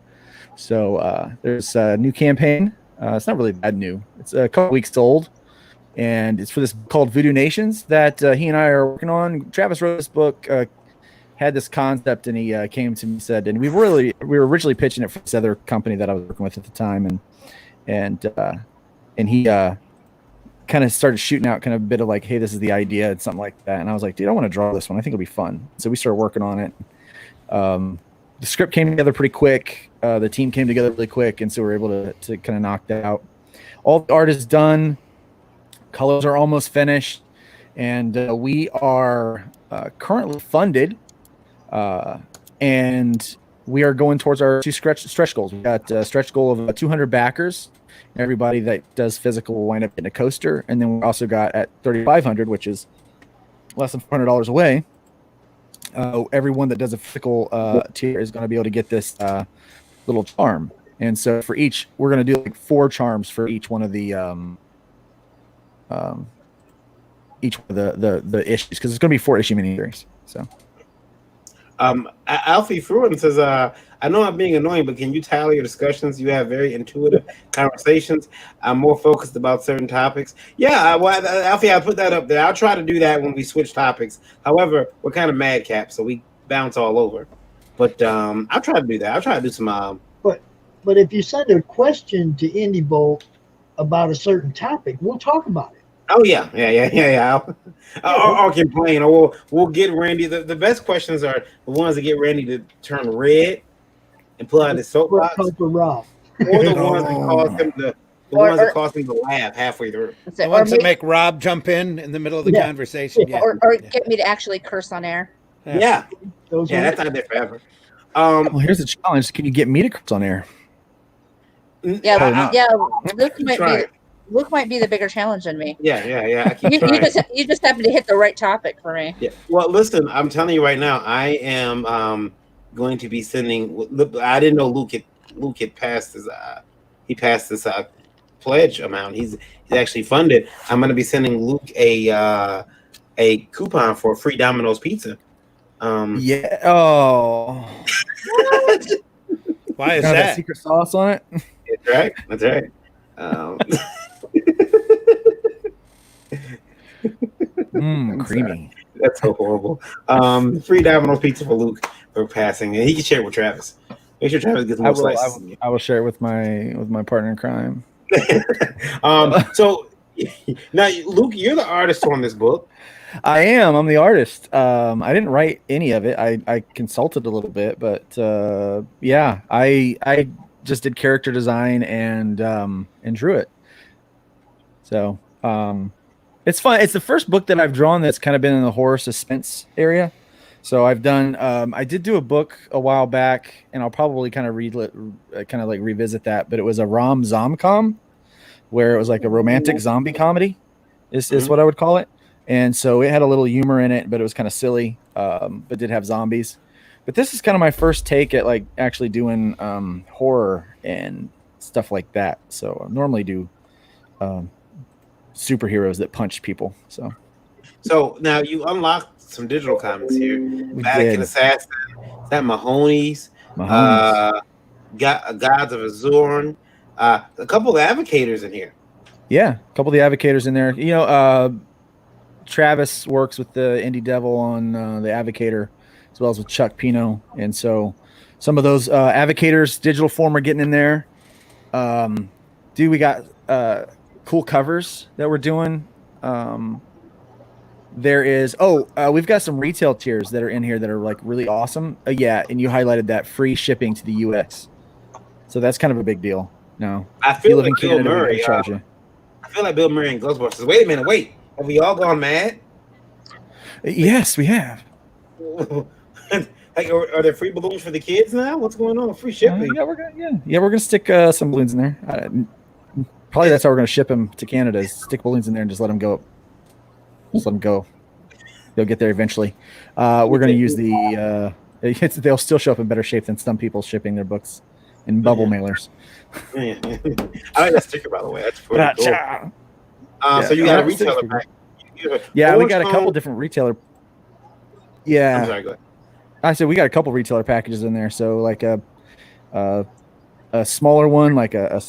So there's a new campaign. It's not really that new. It's a couple weeks old, and it's for this called Voodoo Nations that he and I are working on. Travis wrote this book, had this concept, and he came to me and said, and we were originally pitching it for this other company that I was working with at the time, and he kind kind of started shooting out kind of a bit of like, hey, this is the idea and something like that. And I was like, dude, I want to draw this one. I think it'll be fun. So we started working on it. The script came together pretty quick. The team came together really quick. And so we were able to kind of knock that out. All the art is done. Colors are almost finished. And we are currently funded. And we are going towards our 2 stretch goals. We got a stretch goal of 200 backers. Everybody that does physical will wind up getting a coaster. And then we also got at 3,500, which is less than $400 away. Everyone that does a physical tier is going to be able to get this little charm. And so for each, we're going to do like 4 charms for each one of the the issues, because it's going to be 4-issue miniseries. So Alfie Fruin says, I know I'm being annoying, but can you tally your discussions? You have very intuitive conversations. I'm more focused about certain topics. Yeah, well, Alfie, I'll put that up there. I'll try to do that when we switch topics. However, we're kind of madcap, so we bounce all over. But I'll try to do that. I'll try to do some. But if you send a question to Indie Bolt about a certain topic, we'll talk about it. Oh yeah. Or complain, or we'll get Randy. The best questions are the ones that get Randy to turn red and pull out his soapbox, or the ones that cause him that cause him to laugh halfway through. The ones that make Rob jump in the middle of the conversation, or get me to actually curse on air. Yeah, that's not there forever. Well, here's the challenge: can you get me to curse on air? Yeah. Luke might be the bigger challenge than me. Yeah. You just happen to hit the right topic for me. Yeah. Well, listen, I'm telling you right now, I am going to be sending. I didn't know Luke had passed his pledge amount. He's actually funded. I'm going to be sending Luke a coupon for free Domino's pizza. Yeah. Oh. Why is that? Secret sauce on it? That's right. Creamy. That's so horrible. Free Domino's pizza for Luke for passing, and he can share it with Travis. Make sure Travis gets more slices. I will share it with my partner in crime. So now, Luke, you're the artist on this book. I am. I'm the artist. I didn't write any of it. I consulted a little bit, but I just did character design and drew it. So it's fun. It's the first book that I've drawn that's kind of been in the horror suspense area. So I've done. I did do a book a while back, and I'll probably kind of revisit that. But it was a rom-zom-com, where it was like a romantic zombie comedy, is what I would call it. And so it had a little humor in it, but it was kind of silly, but did have zombies. But this is kind of my first take at like actually doing horror and stuff like that. So I normally do superheroes that punch people. So now you unlocked some digital comics here. Vatican Assassin, is that Mahoney's? Gods of Azorn, a couple of Advocators in here. Yeah, a couple of the Advocators in there. You know, Travis works with the Indie Devil on the Advocator, as well as with Chuck Pino, and so some of those Advocators digital form are getting in there. We got cool covers that we're doing. We've got some retail tiers that are in here that are like really awesome. And you highlighted that free shipping to the US, so that's kind of a big deal. No, I feel like Bill Murray. I feel like Bill Murray and Ghostbusters. Wait a minute, have we all gone mad? Yes, we have. Like, are there free balloons for the kids now? What's going on? Free shipping? We're gonna stick some balloons in there. Probably that's how we're gonna ship them to Canada. Is stick balloons in there and just let them go. Just let them go. They'll get there eventually. We're gonna use they'll still show up in better shape than some people shipping their books in bubble mailers. I like that sticker, by the way. That's pretty cool. So you got a retailer pack. We got a couple different retailer. Yeah. I'm sorry, go ahead. I said we got a couple retailer packages in there. So like a smaller one, like a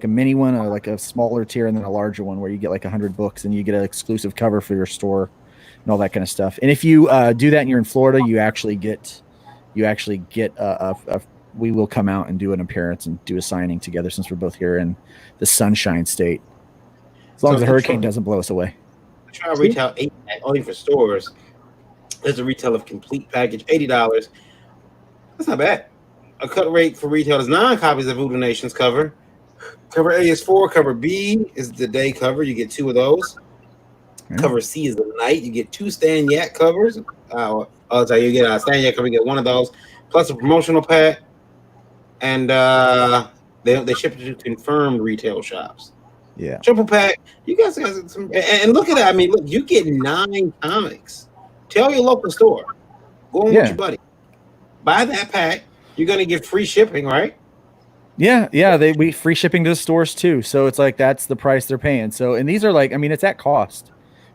mini one, or like a smaller tier, and then a larger one where you get like 100 books and you get an exclusive cover for your store and all that kind of stuff. And if you do that and you're in Florida, you actually get we will come out and do an appearance and do a signing together, since we're both here in the Sunshine State. As long as the hurricane doesn't blow us away. Try to retail 8-pack only for stores. There's a retail of complete package, $80. That's not bad. A cut rate for retail is 9 copies of Voodoo Nation's cover. Cover A is 4. Cover B is the day cover. You get 2 of those. Cover C is the night. You get 2 Stan Yak covers. You get a Stan Yak cover. You get 1 of those, plus a promotional pack. And they ship it to confirmed retail shops. Yeah. Triple pack. You guys got some. And look at that. I mean, look, you get 9 comics. Tell your local store. Go on with your buddy. Buy that pack. You're gonna get free shipping, right? Yeah. We free shipping to the stores too. So it's like that's the price they're paying. So and these are like, I mean, it's at cost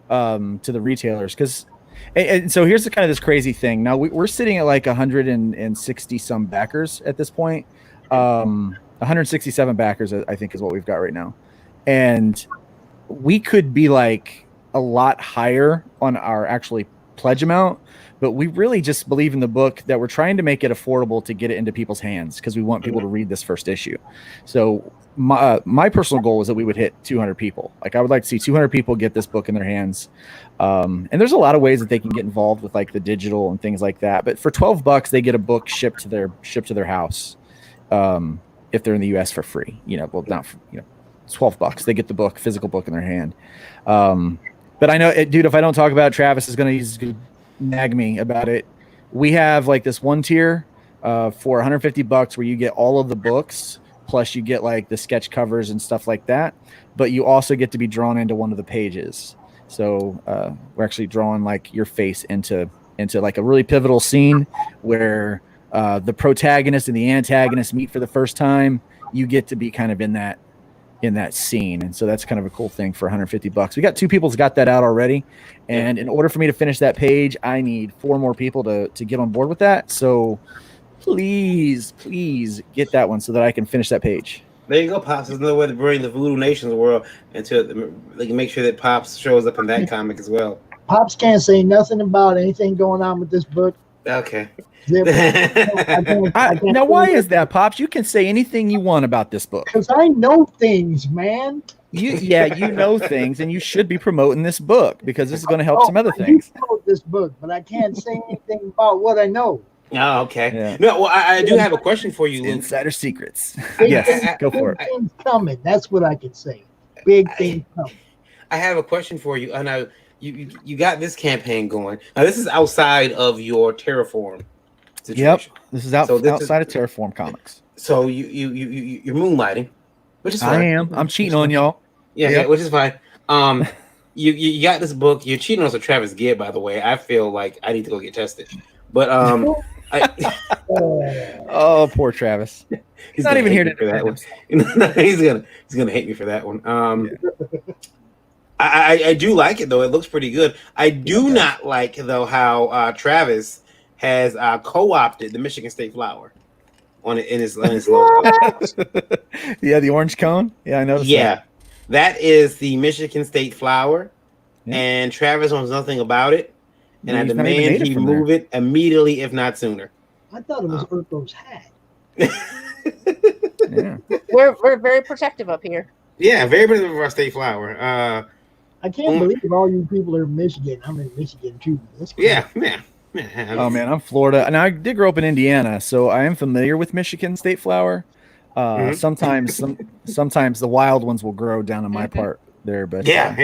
to the retailers because. And so here's the kind of this crazy thing. Now we're sitting at like 160 some backers at this point. 167 backers, I think, is what we've got right now. And we could be like a lot higher on our actually pledge amount, but we really just believe in the book that we're trying to make it affordable to get it into people's hands because we want people to read this first issue. So my personal goal is that we would hit 200 people. Like I would like to see 200 people get this book in their hands. And there's a lot of ways that they can get involved with like the digital and things like that. But for $12, they get a book shipped to their house. If they're in the US for free, well, not for, it's $12. They get the book, physical book in their hand. But I know, dude, if I don't talk about it, Travis is going to nag me about it. We have like this one tier for $150 where you get all of the books, plus you get like the sketch covers and stuff like that. But you also get to be drawn into one of the pages. So we're actually drawing like your face into like a really pivotal scene where the protagonist and the antagonist meet for the first time. You get to be kind of in that scene, and so that's kind of a cool thing for $150. We got 2 people that's got that out already, and in order for me to finish that page, I need 4 more people to get on board with that. So please get that one so that I can finish that page. There you go, Pops. There's another way to bring the Voodoo Nation's world into. They can make sure that Pops shows up in that comic as well. Pops can't say nothing about anything going on with this book. Okay. Now, why is that, Pops? You can say anything you want about this book. Because I know things, man. You know things, and you should be promoting this book because this is going to help some other things. I promote this book, but I can't say anything about what I know. Oh, okay. Yeah. No, well, I do have a question for you, Luke. Insider secrets. Big Yes, go for it. Things coming. That's what I can say. Big things coming. I have a question for you. I know you got this campaign going. Now, this is outside of your Terraform situation. Yep, this is outside of Terraform Comics. So you're moonlighting, which is fine. I am. I'm cheating on y'all. Yeah, which is fine. You got this book. You're cheating on some Travis Gibb, by the way. I feel like I need to go get tested. But oh, poor Travis. He's not even here to for that one. He's gonna hate me for that one. I do like it though. It looks pretty good. I do not like though how Travis has co-opted the Michigan State flower on it in his logo. Yeah, the orange cone. Yeah, I noticed. Yeah, that is the Michigan State flower, and Travis knows nothing about it. And I demand he move it immediately, if not sooner. I thought it was Urko's hat. Yeah. We're very protective up here. Yeah, very protective of our state flower. I can't believe all you people are in Michigan. I'm in Michigan too. That's cool. Yeah. Oh man, I'm Florida. Now I did grow up in Indiana, so I am familiar with Michigan State flower. Sometimes the wild ones will grow down in my part there, but yeah.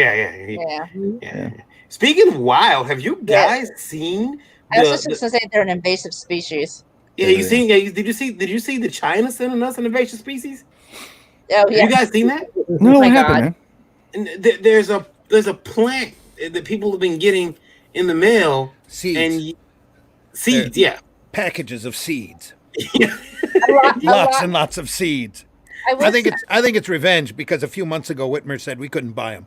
Speaking of wild, have you guys seen? I was just going to say they're an invasive species. Yeah, you seen? Yeah, did you see the China sending us an invasive species? Oh yeah. Have you guys seen that? No, what happened, man? And there's a plant that people have been getting in the mail. Seeds. Seeds, yeah. Packages of seeds. A Lots and lots of seeds. I think it's revenge because a few months ago Whitmer said we couldn't buy them.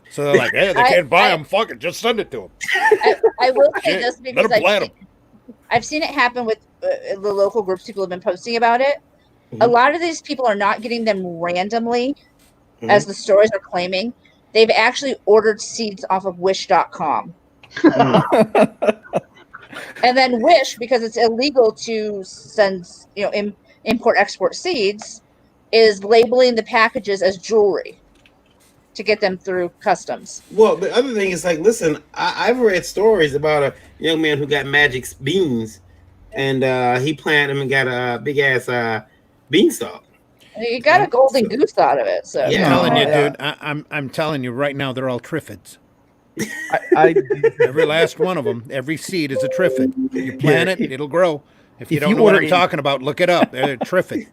So they're like, hey, they can't buy them. Fuck it, just send it to them. I will say this because Let them I've seen it happen with the local groups. People have been posting about it. Mm-hmm. A lot of these people are not getting them randomly, as the stores are claiming. They've actually ordered seeds off of Wish.com. And then Wish, because it's illegal to send, import-export seeds, is labeling the packages as jewelry. to get them through customs. Well, the other thing is like, listen, I've read stories about a young man who got magic beans, and he planted them and got a big ass beanstalk. You got a golden goose out of it, so I'm Yeah. telling you, yeah. dude. I'm telling you right now, they're all triffids. I Every last one of them, every seed is a triffid. You plant it, it'll grow. If you if don't you know what order I'm talking about, look it up. They're triffid.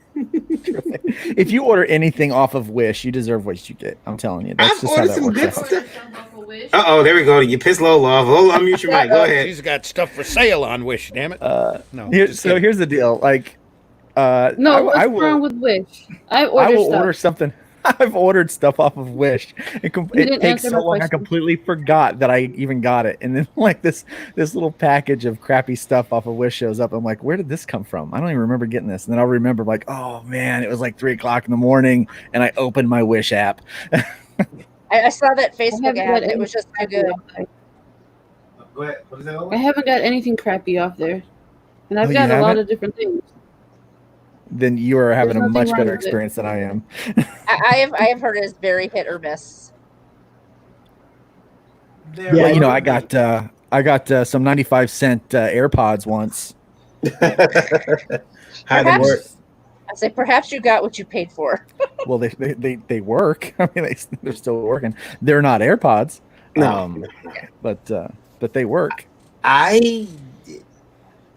if you order anything off of Wish, you deserve what you get. I'm telling you. That's I've just how ordered that some works. good out. stuff. Oh, there we go. You piss Lola off. Lola, unmute your mic. Go ahead. She's got stuff for sale on Wish. Damn it. No. So here's the deal. Like, No, what's wrong with Wish? I will order something. I've ordered stuff off of Wish. It didn't takes answer so my long. I question. completely forgot that I even got it. And then like this little package of crappy stuff off of Wish shows up. I'm like, where did this come from? I don't even remember getting this. And then I'll remember like, oh man, it was like 3:00 in the morning, and I opened my Wish app. I saw that Facebook haven't ad. got It was just too good. Go ahead. What is that? I haven't got anything crappy off there, and I've Oh, you got a lot haven't? of different things. Then you are having a There's much nothing better wrong with it. experience than I am. I have heard it's very hit or miss. Yeah, you know, I got some 95-cent AirPods once. How'd it work? I say perhaps you got what you paid for. Well, they work. I mean, they're still working. They're not AirPods. No. But they work. I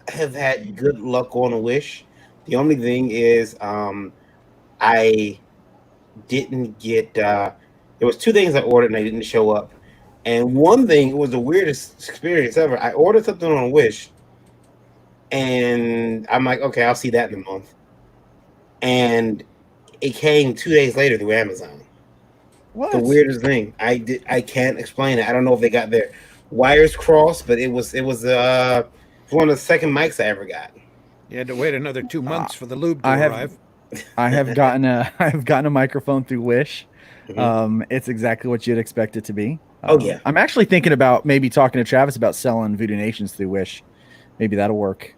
have had good luck on a Wish. The only thing is, I didn't get. There was 2 things I ordered and they didn't show up. And one thing, it was the weirdest experience ever. I ordered something on Wish, and I'm like, okay, I'll see that in a month. And it came 2 days later through Amazon. What? The weirdest thing. I can't explain it. I don't know if they got their wires crossed, but it was one of the second mics I ever got. You had to wait another 2 months for the lube to I have- arrive. I have gotten a microphone through Wish. Mhm. It's exactly what you'd expect it to be. Oh, yeah. I'm actually thinking about maybe talking to Travis about selling Voodoo Nations through Wish. Maybe that'll work.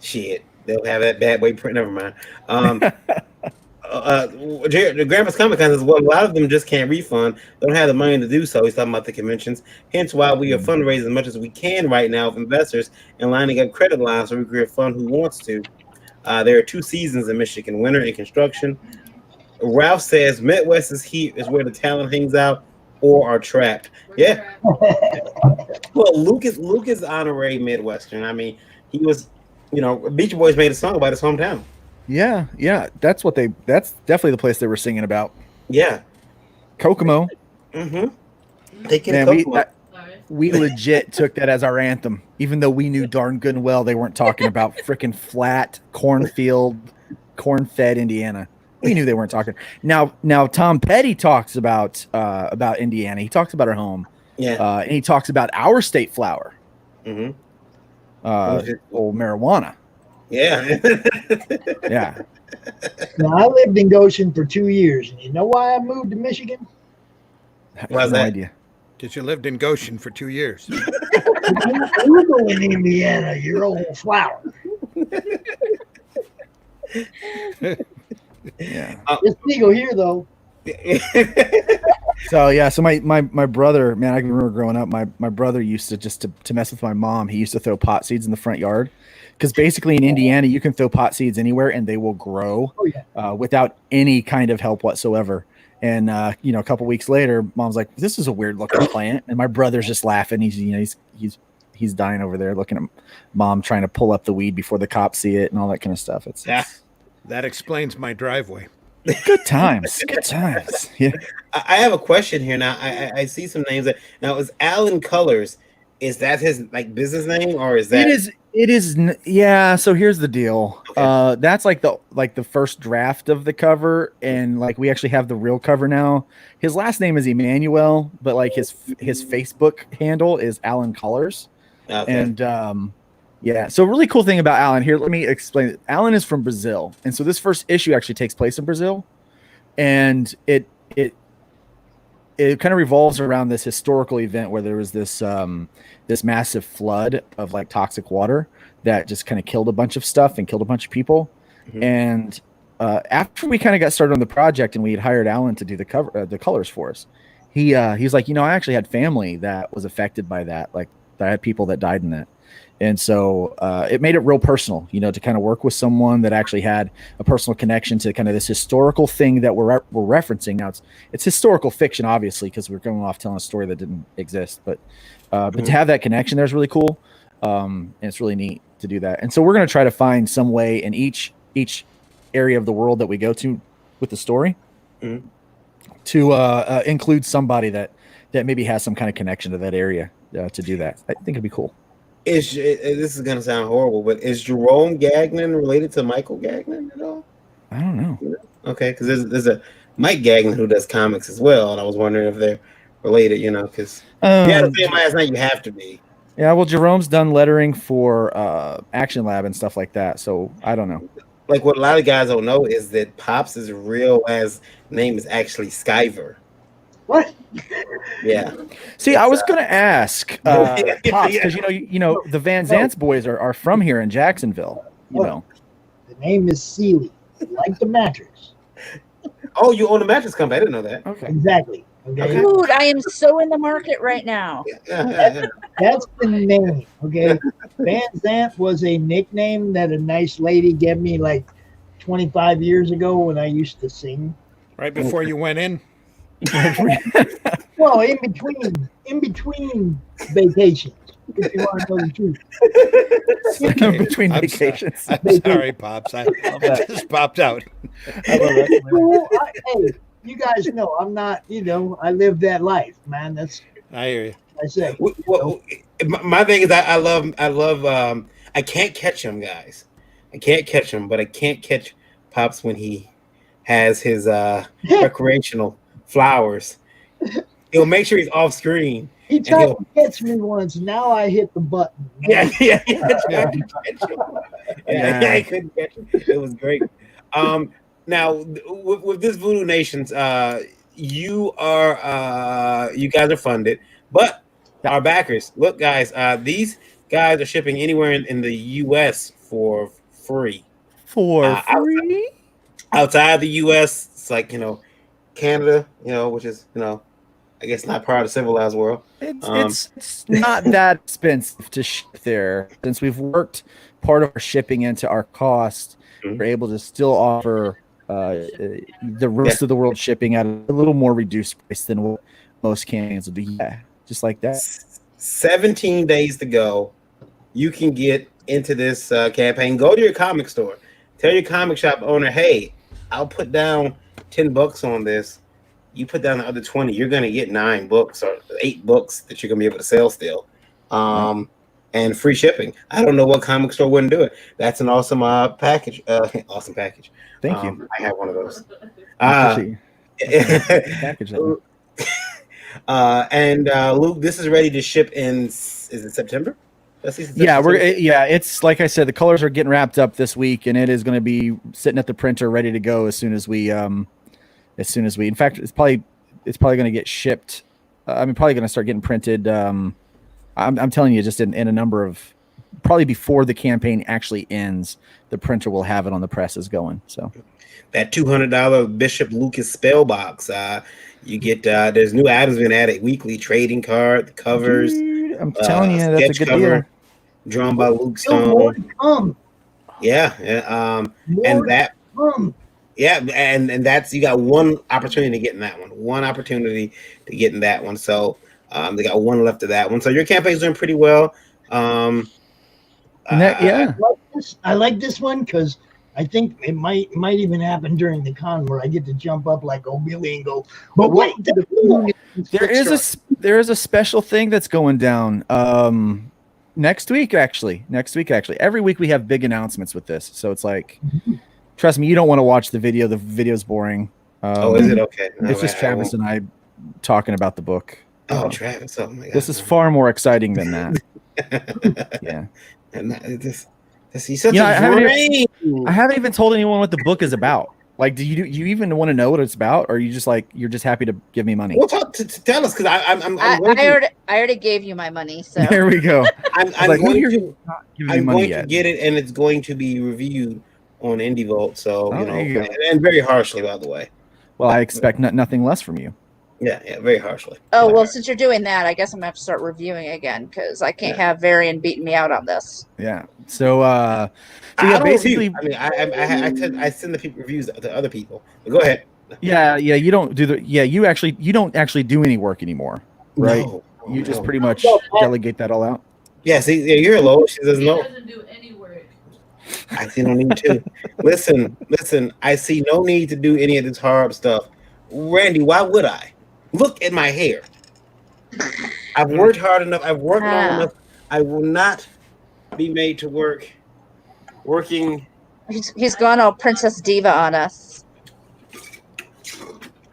Shit, they'll have that bad way print. Never mind. The Grandpa's Comic Con says, well, a lot of them just can't refund. They don't have the money to do so. He's talking about the conventions. Hence why we are fundraising as much as we can right now with investors and lining up credit lines so we can fund who wants to. There are 2 seasons in Michigan, winter and construction. Ralph says Midwest's heat is where the talent hangs out or are trapped. Yeah. Well, Luke is honorary Midwestern. I mean, he was, Beach Boys made a song about his hometown. Yeah. That's definitely the place they were singing about. Yeah. Kokomo. Mm-hmm. They get Man, we legit took that as our anthem, even though we knew darn good and well they weren't talking about freaking flat cornfield, corn-fed Indiana. We knew they weren't talking. Now Tom Petty talks about Indiana. He talks about our home. Yeah. And he talks about our state flower. Mm-hmm. Old marijuana. Yeah. Yeah. Now, I lived in Goshen for 2 years, and you know why I moved to Michigan? Why's no that? idea. Because you lived in Goshen for 2 years. Google in Indiana, your old flower. Yeah. It's legal here, though. So my brother, man, I can remember growing up, my brother used to just to mess with my mom. He used to throw pot seeds in the front yard, because basically in Indiana you can throw pot seeds anywhere and they will grow without any kind of help whatsoever. And a couple weeks later, mom's like, "This is a weird looking plant," and my brother's just laughing. He's dying over there looking at mom trying to pull up the weed before the cops see it and all that kind of stuff. It's That explains my driveway. good times. Good times. Yeah. I have a question here now. I see some names now. Is Alan Colors? Is that his business name, or is that It is. Yeah. So here's the deal. Okay. That's like the first draft of the cover, and we actually have the real cover now. His last name is Emmanuel, but his Facebook handle is Alan Colors. Okay. And yeah. So really cool thing about Alan here. Let me explain it. Alan is from Brazil, and so this first issue actually takes place in Brazil, and it kind of revolves around this historical event where there was this massive flood of toxic water that just kind of killed a bunch of stuff and killed a bunch of people. Mm-hmm. And after we kind of got started on the project and we had hired Alan to do the colors for us, he's like, I actually had family that was affected by that. Like, I had people that died in that. And so it made it real personal, to kind of work with someone that actually had a personal connection to kind of this historical thing that we're referencing. Now it's historical fiction, obviously, because we're going off telling a story that didn't exist. But to have that connection there is really cool. And it's really neat to do that. And so we're going to try to find some way in each area of the world that we go to with the story to include somebody that maybe has some kind of connection to that area to do that. I think it'd be cool. This is gonna sound horrible, but is Jerome Gagnon related to Michael Gagnon at all? I don't know. Okay, because there's a Mike Gagnon who does comics as well, and I was wondering if they're related. Because you had a film last night, you have to be. Yeah, well, Jerome's done lettering for Action Lab and stuff like that, so I don't know. Like what a lot of guys don't know is that Pops' real name is actually Skyver. What? Yeah. See, I was going to ask Pops because the Van Zants boys are from here in Jacksonville. The name is Sealy, like the mattress. Oh, you own a mattress company? I didn't know that. Okay, exactly. Okay. Dude, I am so in the market right now. That's the name. Okay, Van Zant was a nickname that a nice lady gave me like 25 years ago when I used to sing. Right before you went in. Well, in between vacations, if you want to know the truth. In between vacations. I'm sorry, Pops. I just popped out. I love that. Hey, you guys know I'm not. I live that life, man. That's. I hear you. I say. Well, my thing is I love. I can't catch him, guys. I can't catch him, but I can't catch Pops when he has his recreational flowers. He'll make sure he's off screen. He tried to catch me once. Now I hit the button. Yeah. I couldn't catch him. It was great. Now with this Voodoo Nations, you guys are funded, but our backers. Look, guys, these guys are shipping anywhere in the U.S. for free. Free? Outside the U.S., it's like Canada, which is I guess not part of the civilized world. It's not that expensive to ship there. Since we've worked part of our shipping into our cost, we're able to still offer the rest of the world shipping at a little more reduced price than what most campaigns would be. Yeah, just like that. 17 days to go. You can get into this campaign. Go to your comic store. Tell your comic shop owner, hey, I'll put down $10 on this. You put down the other 20, you're going to get 9 books or 8 books that you're going to be able to sell still. And free shipping. I don't know what comic store wouldn't do it. That's an awesome package. Awesome package. Thank you. I have one of those. Package that. And Luke, this is ready to ship in, is it September? It's like I said, the colors are getting wrapped up this week, and it is going to be sitting at the printer ready to go as soon as we in fact, it's probably going to get shipped. Probably going to start getting printed. I'm telling you, just in a number of, probably before the campaign actually ends, the printer will have it on the presses going. So that $200 Bishop Lucas spell box, you get there's new items being added weekly, trading card, covers. Dude, I'm telling you, that's a good deal. Drawn by Luke Stone. Yeah. And that's, you got one opportunity to get in that one. So they got one left of that one. So your campaign's doing pretty well. I like this one because I think it might even happen during the con where I get to jump up like Billy and go, but wait, there is a special thing that's going down next week actually. Every week we have big announcements with this, so it's like, trust me, you don't want to watch the video. The video's boring. Is it okay? No, it's just Travis and I talking about the book. Travis! Oh my God! This is far more exciting than that. Yeah. And I haven't even told anyone what the book is about. Like, do you even want to know what it's about, or are you just like, you're just happy to give me money? Well, tell us, because I already gave you my money. So there we go. I'm going to get it, and it's going to be reviewed on Indie Vault. So and very harshly, by the way. Well, I expect nothing less from you. Yeah, very harshly. Oh, well, since you're doing that, I guess I'm going to have to start reviewing again because I can't have Varian beating me out on this. Yeah. So I don't basically, review. I mean, I send the people reviews to other people. But go ahead. yeah, you don't do you don't actually do any work anymore, right? No, you just no. pretty much delegate that all out. Yeah, see, yeah, you're low. She says no. Doesn't do any work. I see no need to. Listen. I see no need to do any of this hard stuff. Randy, why would I? Look at my hair. I've worked hard enough. I've worked long enough. I will not be made to work. Working. He's gone all Princess Diva on us.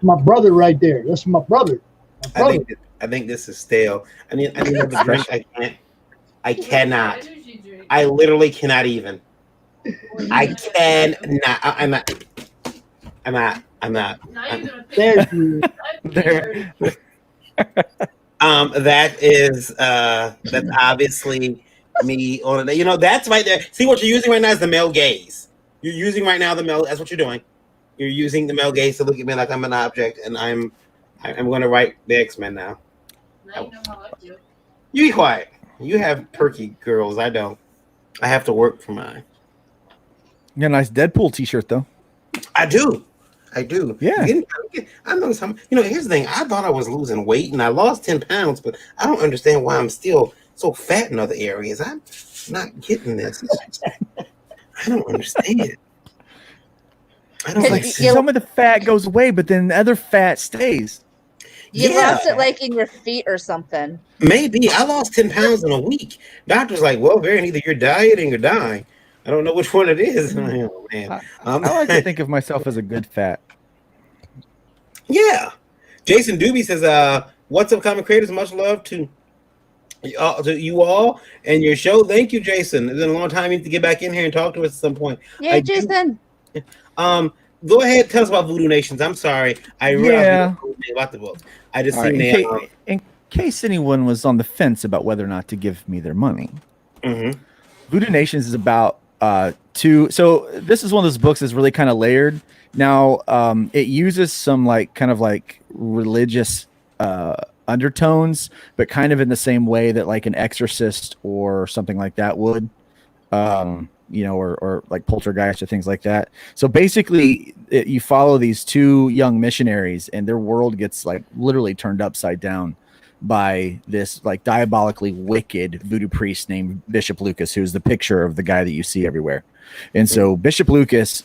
My brother right there. That's my brother. I think this is stale. I need another drink. I cannot. I literally cannot even. I cannot. I'm not. There's you. There. That's obviously me on it. That's right there. See what you're using right now is the male gaze. You're using right now the male. That's what you're doing. You're using the male gaze to look at me like I'm an object, and I'm going to write the X-Men now. Now you know how I feel. You be quiet. You have perky girls. I don't. I have to work for mine. You got a nice Deadpool t-shirt though. I do. Yeah. I know some. Here's the thing. I thought I was losing weight, and I lost 10 pounds, but I don't understand why I'm still so fat in other areas. I'm not getting this. I don't understand. I don't like some of the fat goes away, but then the other fat stays. You lost it like in your feet or something. Maybe. I lost 10 pounds in a week. Doctor's like, well, Varian, either you're dieting or dying. I don't know which one it is. Oh, man. I like to think of myself as a good fat. Yeah. Jason Doobie says, what's up, comic creators? Much love to you all and your show. Thank you, Jason. It's been a long time. You need to get back in here and talk to us at some point. Yeah, Jason. Go ahead, tell us about Voodoo Nations. I'm sorry. I realized about the book. I just seen in case anyone was on the fence about whether or not to give me their money. Mm-hmm. Voodoo Nations is about so this is one of those books that's really kind of layered. Now it uses some kind of religious undertones, but kind of in the same way that like an Exorcist or something like that would. Or like Poltergeist or things like that. So basically, you follow these two young missionaries, and their world gets literally turned upside down by this diabolically wicked voodoo priest named Bishop Lucas, who's the picture of the guy that you see everywhere. And so Bishop Lucas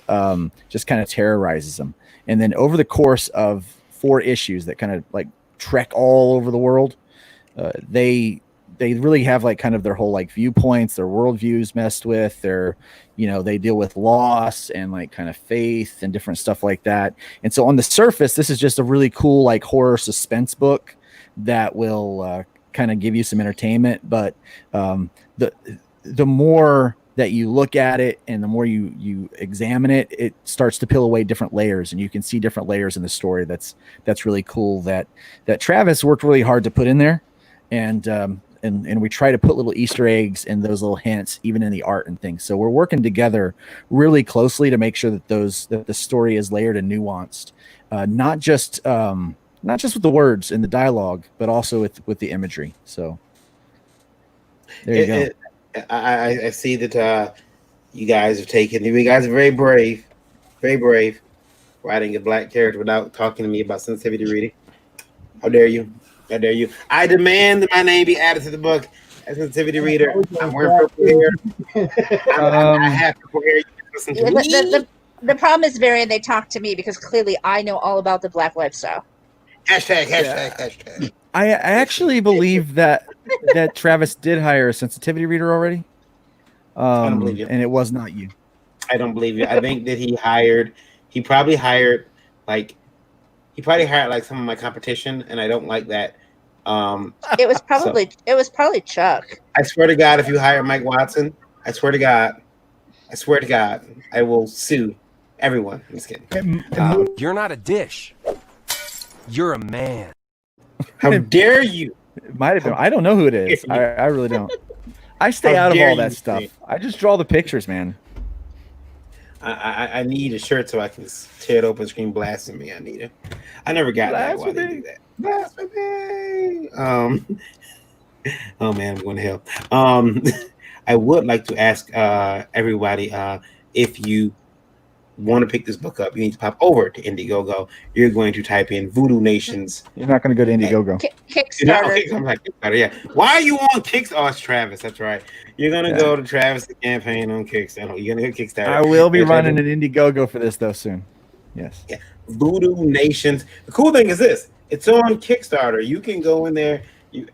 just kind of terrorizes them. And then over the course of 4 issues that kind of trek all over the world, they really have kind of their whole viewpoints, their worldviews messed with. They deal with loss and kind of faith and different stuff like that. And so on the surface, this is just a really cool horror suspense book that will kind of give you some entertainment. But the more that you look at it and the more you examine it, it starts to peel away different layers, and you can see different layers in the story. That's really cool that Travis worked really hard to put in there. And we try to put little Easter eggs and those little hints, even in the art and things. So we're working together really closely to make sure that the story is layered and nuanced, not just with the words and the dialogue, but also with the imagery. So there you go. I see that you guys have taken. You guys are very brave, writing a black character without talking to me about sensitivity reading. How dare you? How dare you? I demand that my name be added to the book as sensitivity reader. I'm wearing purple hair. I have purple hair. You can listen to me. The problem is, Varian, they talk to me because clearly I know all about the Black lifestyle. Hashtag. I actually believe that Travis did hire a sensitivity reader already. I don't believe you. And it was not you. I don't believe you. I think that he probably hired some of my competition, and I don't like that. It was probably Chuck. I swear to God, if you hire Mike Watson, I swear to God, I will sue everyone. I'm just kidding. You're not a dish. You're a man. How dare you? It might have been. I don't know who it is. I really don't. I stay out of all that stuff. I just draw the pictures, man. I need a shirt so I can tear it open, scream blasphemy. I need it. I never got that. Why they do that? Blasphemy. Oh man, I'm going to hell. I would like to ask everybody if you want to pick this book up, you need to pop over to Indiegogo. You're going to type in Voodoo Nations. You're not going to go to Indiegogo. Kickstarter. I'm like, Kickstarter. Yeah. Why are you on Kickstarter? Oh, it's Travis. That's right. You're gonna go to Travis' campaign on Kickstarter. You're gonna go to Kickstarter. I will be running an Indiegogo for this though soon. Yes. Yeah. Voodoo Nations. The cool thing is this: it's on Kickstarter. You can go in there.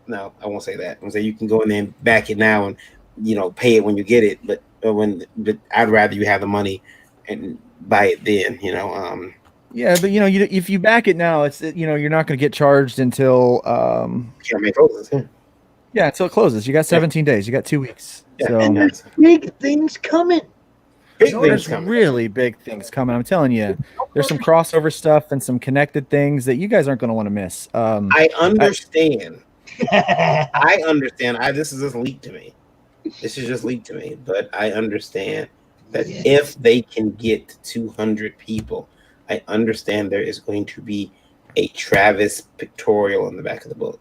No, I won't say that. I'm say you can go in there and back it now and pay it when you get it. But I'd rather you have the money and buy it then. Yeah, but if you back it now, it's you're not going to get charged until it closes. Yeah, until it closes. You got 17 days. You got 2 weeks. So and there's big things coming. There's really big things coming. I'm telling you, there's some crossover stuff and some connected things that you guys aren't going to want to miss. I understand. I understand. This is just leaked to me. But I understand that if they can get 200 people, I understand there is going to be a Travis pictorial on the back of the book.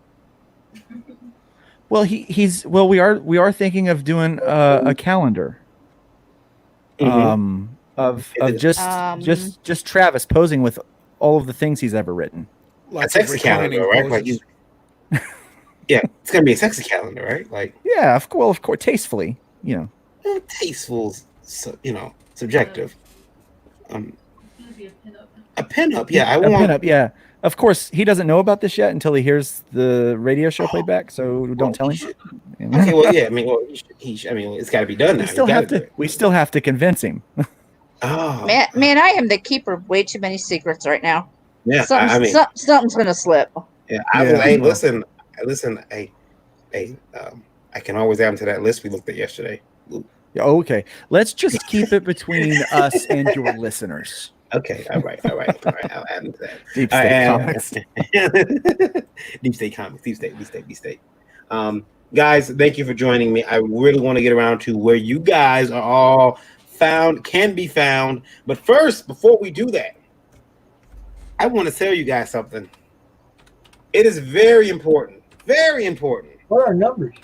Well, we are thinking of doing a calendar. Of just Travis posing with all of the things he's ever written. A sexy calendar, right? Like yeah, it's gonna be a sexy calendar, right? Like of course, tastefully, tasteful, subjective. A pinup, yeah. I want a pinup, yeah. Of course, he doesn't know about this yet until he hears the radio show played back. So don't tell him. Okay, well, yeah. I mean, it's got to be done now. We still have to convince him. Oh man, I am the keeper of way too many secrets right now. Yeah, something's gonna slip. Yeah, hey, listen. Hey, I can always add to that list we looked at yesterday. Okay, let's just keep it between us and your listeners. Okay, all right. I'll add into that. Deep State Comics. Deep State. Guys, thank you for joining me. I really want to get around to where you guys are all can be found. But first, before we do that, I want to tell you guys something. It is very important. Very important. What are our numbers?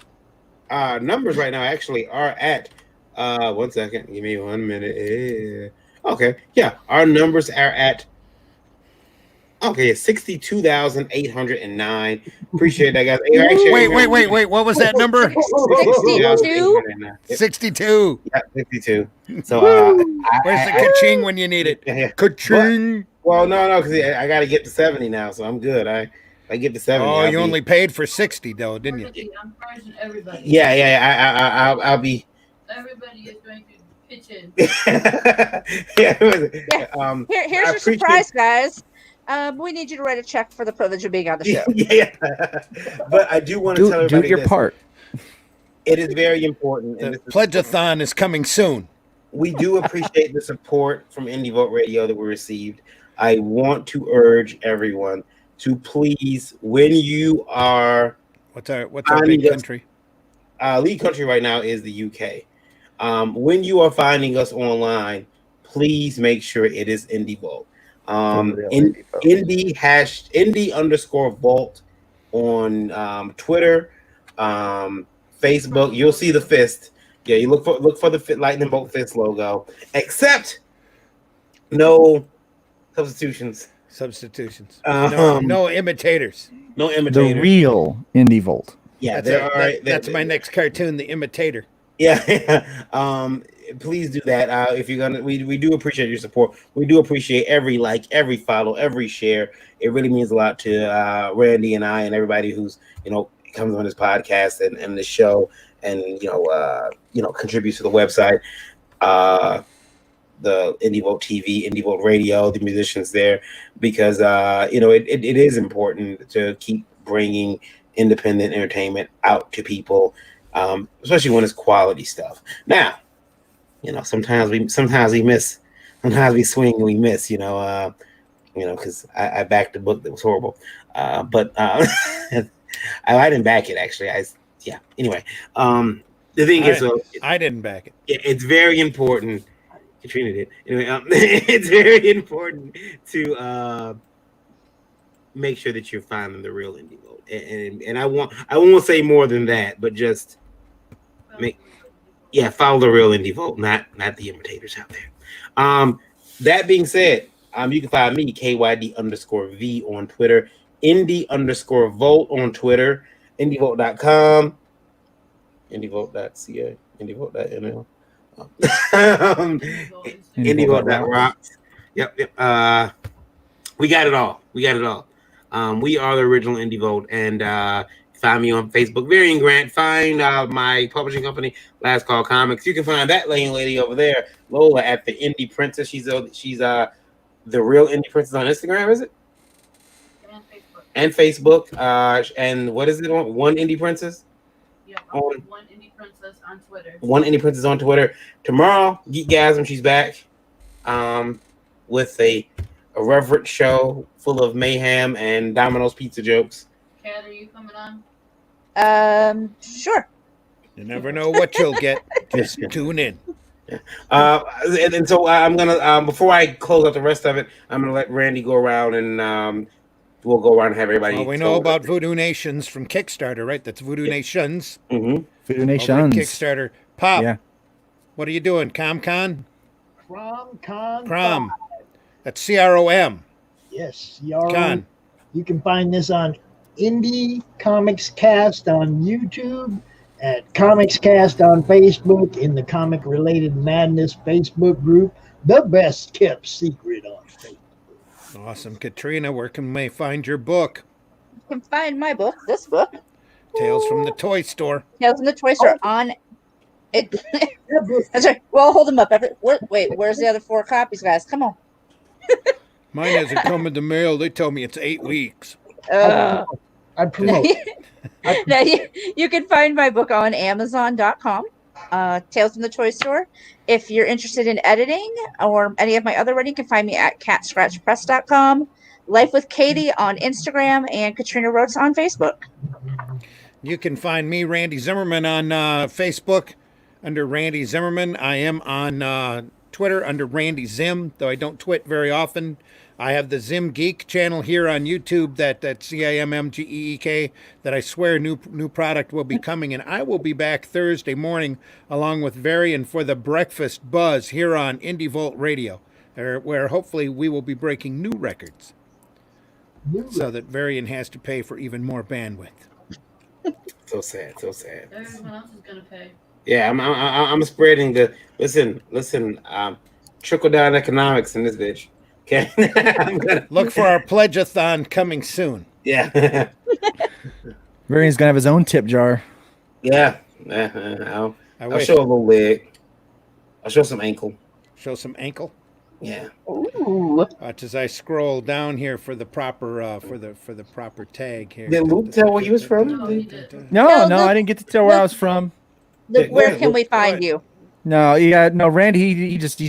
Numbers right now actually are at 1 second. Give me 1 minute. Okay, yeah, our numbers are at 62,809. Appreciate that, guys. Wait. What was that number? 62. 62. Yeah, 62. So where's the ka-ching when you need it? Ka-ching. Well, no, because I got to get to 70 now, so I'm good. I get to 70. Oh, you only paid for 60 though, didn't you? I'm charging everybody. Yeah. I'll be. Everybody is going to pitch in. Here's your surprise, guys. We need you to write a check for the privilege of being on the show. Yeah. But I do want to tell everybody do your part. It is very important. The pledge-a-thon is coming soon. We do appreciate the support from Indie Vote Radio that we received. I want to urge everyone to please, when you are... What's our big country? Lead country right now is the UK. When you are finding us online, please make sure it is Indie Vote. Indie_Vault on Twitter, Facebook. You'll see the fist. Yeah, you look for the Lightning Bolt fist logo. Except no substitutions. No imitators. No imitators. The real Indie Volt. Yeah, that's my next cartoon, The Imitator. Yeah. Please do that. If you're gonna, we do appreciate your support. We do appreciate every like, every follow, every share. It really means a lot to Randy and I and everybody who's comes on this podcast and the show and contributes to the website, the Indie Vote TV, Indie Vote Radio, the musicians there, because it is important to keep bringing independent entertainment out to people, especially when it's quality stuff. Now, sometimes we miss, sometimes we swing and we miss, because I backed the book that was horrible, but I didn't back it actually. Anyway, the thing is, I didn't back it. It's very important Katrina did. Anyway, it's very important to make sure that you're finding the real indie vote. And I won't say more than that, but just follow the real indie vote, not the imitators out there. That being said, you can find me KYD_V on Twitter, indie_vote on Twitter, indievote.com, indievote.ca, indievote.nl, indievote.rocks. Yep. We got it all. We are the original Indie Vote, and find me on Facebook, Varian Grant. Find my publishing company, Last Call Comics. You can find that lady over there, Lola, at the Indie Princess. She's the real Indie Princess on Instagram, is it? And Facebook. And what is it on? One Indie Princess. Yeah, One Indie Princess on Twitter. One Indie Princess on Twitter. Tomorrow, Geekgasm, she's back, with a reverent show full of mayhem and Domino's pizza jokes. Kat, are you coming on? Sure. You never know what you'll get. Just tune in. And so I'm gonna before I close out the rest of it, I'm gonna let Randy go around and we'll go around and have everybody. Well, we know about Voodoo Nations from Kickstarter, right? That's Voodoo Nations. Mm-hmm. Voodoo Nations. Kickstarter. Pop. Yeah. What are you doing? ComCon? Crom. That's CROM. Yes, CROM. Con. You can find this on Indie Comics Cast on YouTube, at Comics Cast on Facebook, in the Comic Related Madness Facebook group, the best kept secret on Facebook. Awesome. Katrina, where can we find your book? You can find my book, this book. Tales from the Toy Store. Tales from the Toy Store on it. That's right. Well, hold them up. Wait, where's the other 4 copies, guys? Come on. Mine hasn't come in the mail. They tell me it's 8 weeks. I promote. Now, you can find my book on Amazon.com, Tales from the Toy Store. If you're interested in editing or any of my other writing, you can find me at catscratchpress.com, Life with Katie on Instagram, and Katrina Rhodes on Facebook. You can find me, Randy Zimmerman, on Facebook under Randy Zimmerman. I am on Twitter under Randy Zim, though I don't twit very often. I have the Zim Geek channel here on YouTube, that CIMMGEEK, that I swear new product will be coming, and I will be back Thursday morning along with Varian for the Breakfast Buzz here on Indie Volt Radio, where hopefully we will be breaking new records so that Varian has to pay for even more bandwidth. So sad. Everyone else is gonna pay. Yeah, I'm spreading the listen. Trickle down economics in this bitch. Okay, Look for our pledge-a-thon coming soon. Yeah. Varian's gonna have his own tip jar. Yeah. I'll show a little leg. I'll show some ankle. Show some ankle. Yeah. Ooh. Watch as I scroll down here for the proper for the proper tag here. Did Luke tell where you was from? No, I didn't get to tell where I was from. Luke, where can we find you? No, Randy, he just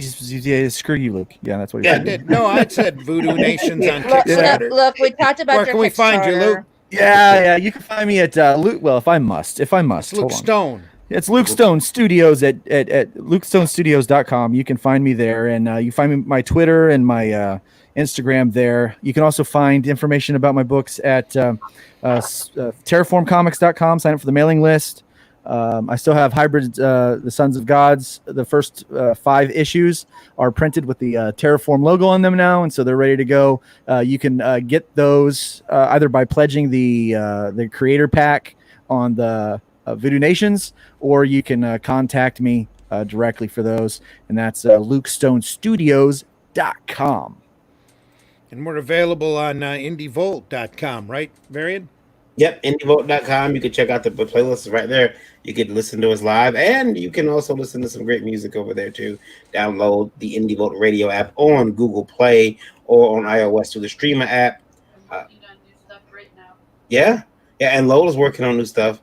screw you, Luke. Yeah, that's what he said. No, I said Voodoo Nations on Kickstarter. Look, we talked about where your can we find you, Luke? Yeah, you can find me at Luke. Well, if I must, Luke Stone. It's Luke Stone Studios at lukestonestudios.com. You can find me there, and you find me my Twitter and my Instagram there. You can also find information about my books at terraformcomics.com. Sign up for the mailing list. I still have Hybrid, the Sons of Gods. The first 5 issues are printed with the Terraform logo on them now, and so they're ready to go. You can get those either by pledging the creator pack on the Voodoo Nations, or you can contact me directly for those, and that's lukestonestudios.com. And we're available on indievolt.com, right, Varian? Yep, indievolt.com. You can check out the playlist right there. You can listen to us live, and you can also listen to some great music over there too. Download the Indie Volt radio app on Google Play or on iOS through the Streamer app. Yeah, and Lola's working on new stuff.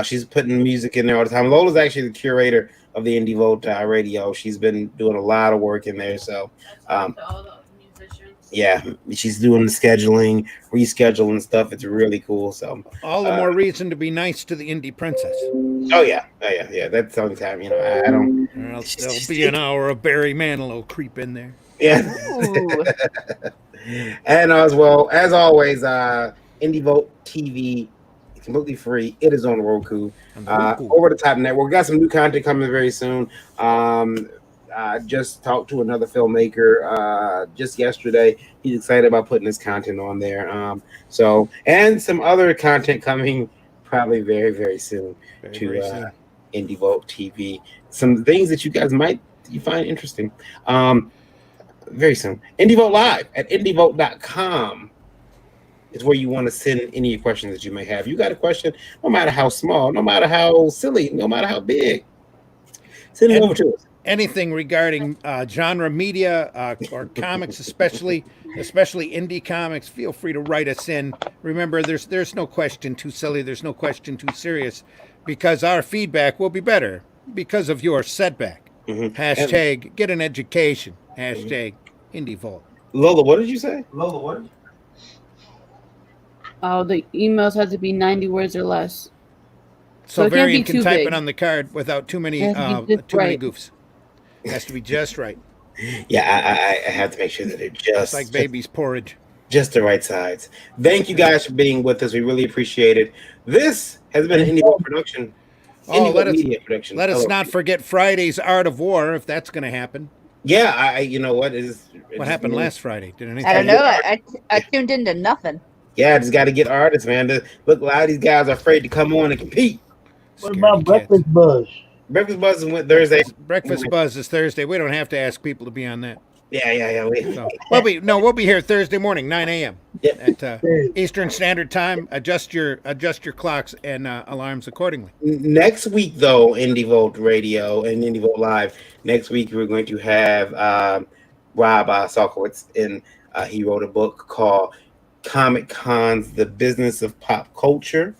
She's putting music in there all the time. Lola's actually the curator of the Indie Volt radio. She's been doing a lot of work in there. So, Yeah, she's doing the scheduling, rescheduling stuff. It's really cool. So all the more reason to be nice to the indie princess. Oh yeah. That's the only time, I don't. Or else there'll be an hour of Barry Manilow creep in there. Yeah. And as well, as always, Indie Vote TV, it's completely free. It is on Roku. Over the Top Network. We got some new content coming very soon. I just talked to another filmmaker just yesterday. He's excited about putting this content on there. And some other content coming probably very, very soon very soon. Indie Vote TV. Some things that you guys might find interesting. Very soon. Indie Vote Live at indievote.com is where you want to send any of your questions that you may have. You got a question, no matter how small, no matter how silly, no matter how big, send it over to us. Anything regarding genre media or comics, especially indie comics, feel free to write us in. Remember, there's no question too silly, there's no question too serious, because our feedback will be better because of your setback. Hashtag get an education. Hashtag Indie Vault. Lola, what did you say? Lola, what? Oh, the emails have to be 90 words or less. So Varian can type it on the card without too many many goofs. It has to be just right. Yeah, I have to make sure that they're just like baby's porridge. Just the right sides. Thank you guys for being with us. We really appreciate it. This has been an Indie Vault production. Let us not forget Friday's Art of War, if that's going to happen. Yeah, you know what what happened last Friday? Did anything? I don't know. I tuned into nothing. Yeah, just got to get artists, man. Look, a lot of these guys are afraid to come on and compete. What about Breakfast Buzz? Breakfast Buzz is Thursday. Breakfast Buzz is Thursday. We don't have to ask people to be on that. Yeah. We'll be here Thursday morning, 9 a.m. at Eastern Standard Time. Adjust your clocks and alarms accordingly. Next week, though, Indie Vote Radio and Indie Vote Live. Next week, we're going to have Rob Salkowitz, and he wrote a book called Comic Cons: The Business of Pop Culture.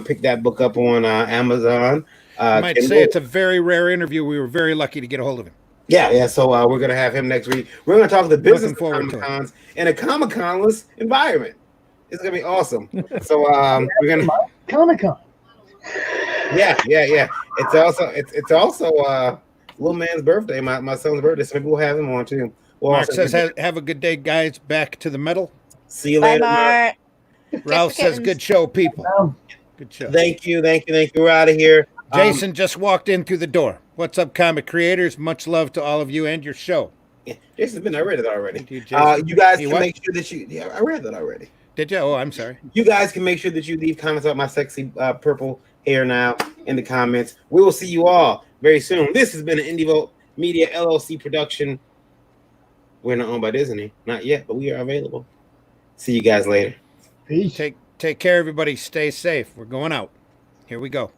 Pick that book up on Amazon. I might say it's a very rare interview. We were very lucky to get a hold of him. Yeah. So we're going to have him next week. We're going to talk the business of Comic Cons in a Comic Con-less environment. It's going to be awesome. So we're going to Comic Con. Yeah. It's also little man's birthday, my son's birthday. So maybe we'll have him on too. Mark says, "Have a good day, guys. Back to the metal. See you later." Mark. Ralph says, "Good show, people. Good show." Thank you. We're out of here. Jason just walked in through the door. What's up, comic creators? Much love to all of you and your show. Yeah, Jason's been. I read it already. You guys can make sure that you. Yeah, I read that already. Did you? Oh, I'm sorry. You guys can make sure that you leave comments about my sexy purple hair now in the comments. We will see you all very soon. This has been an Indie Vote Media LLC production. We're not owned by Disney, not yet, but we are available. See you guys later. Peace. Take care, everybody. Stay safe. We're going out. Here we go.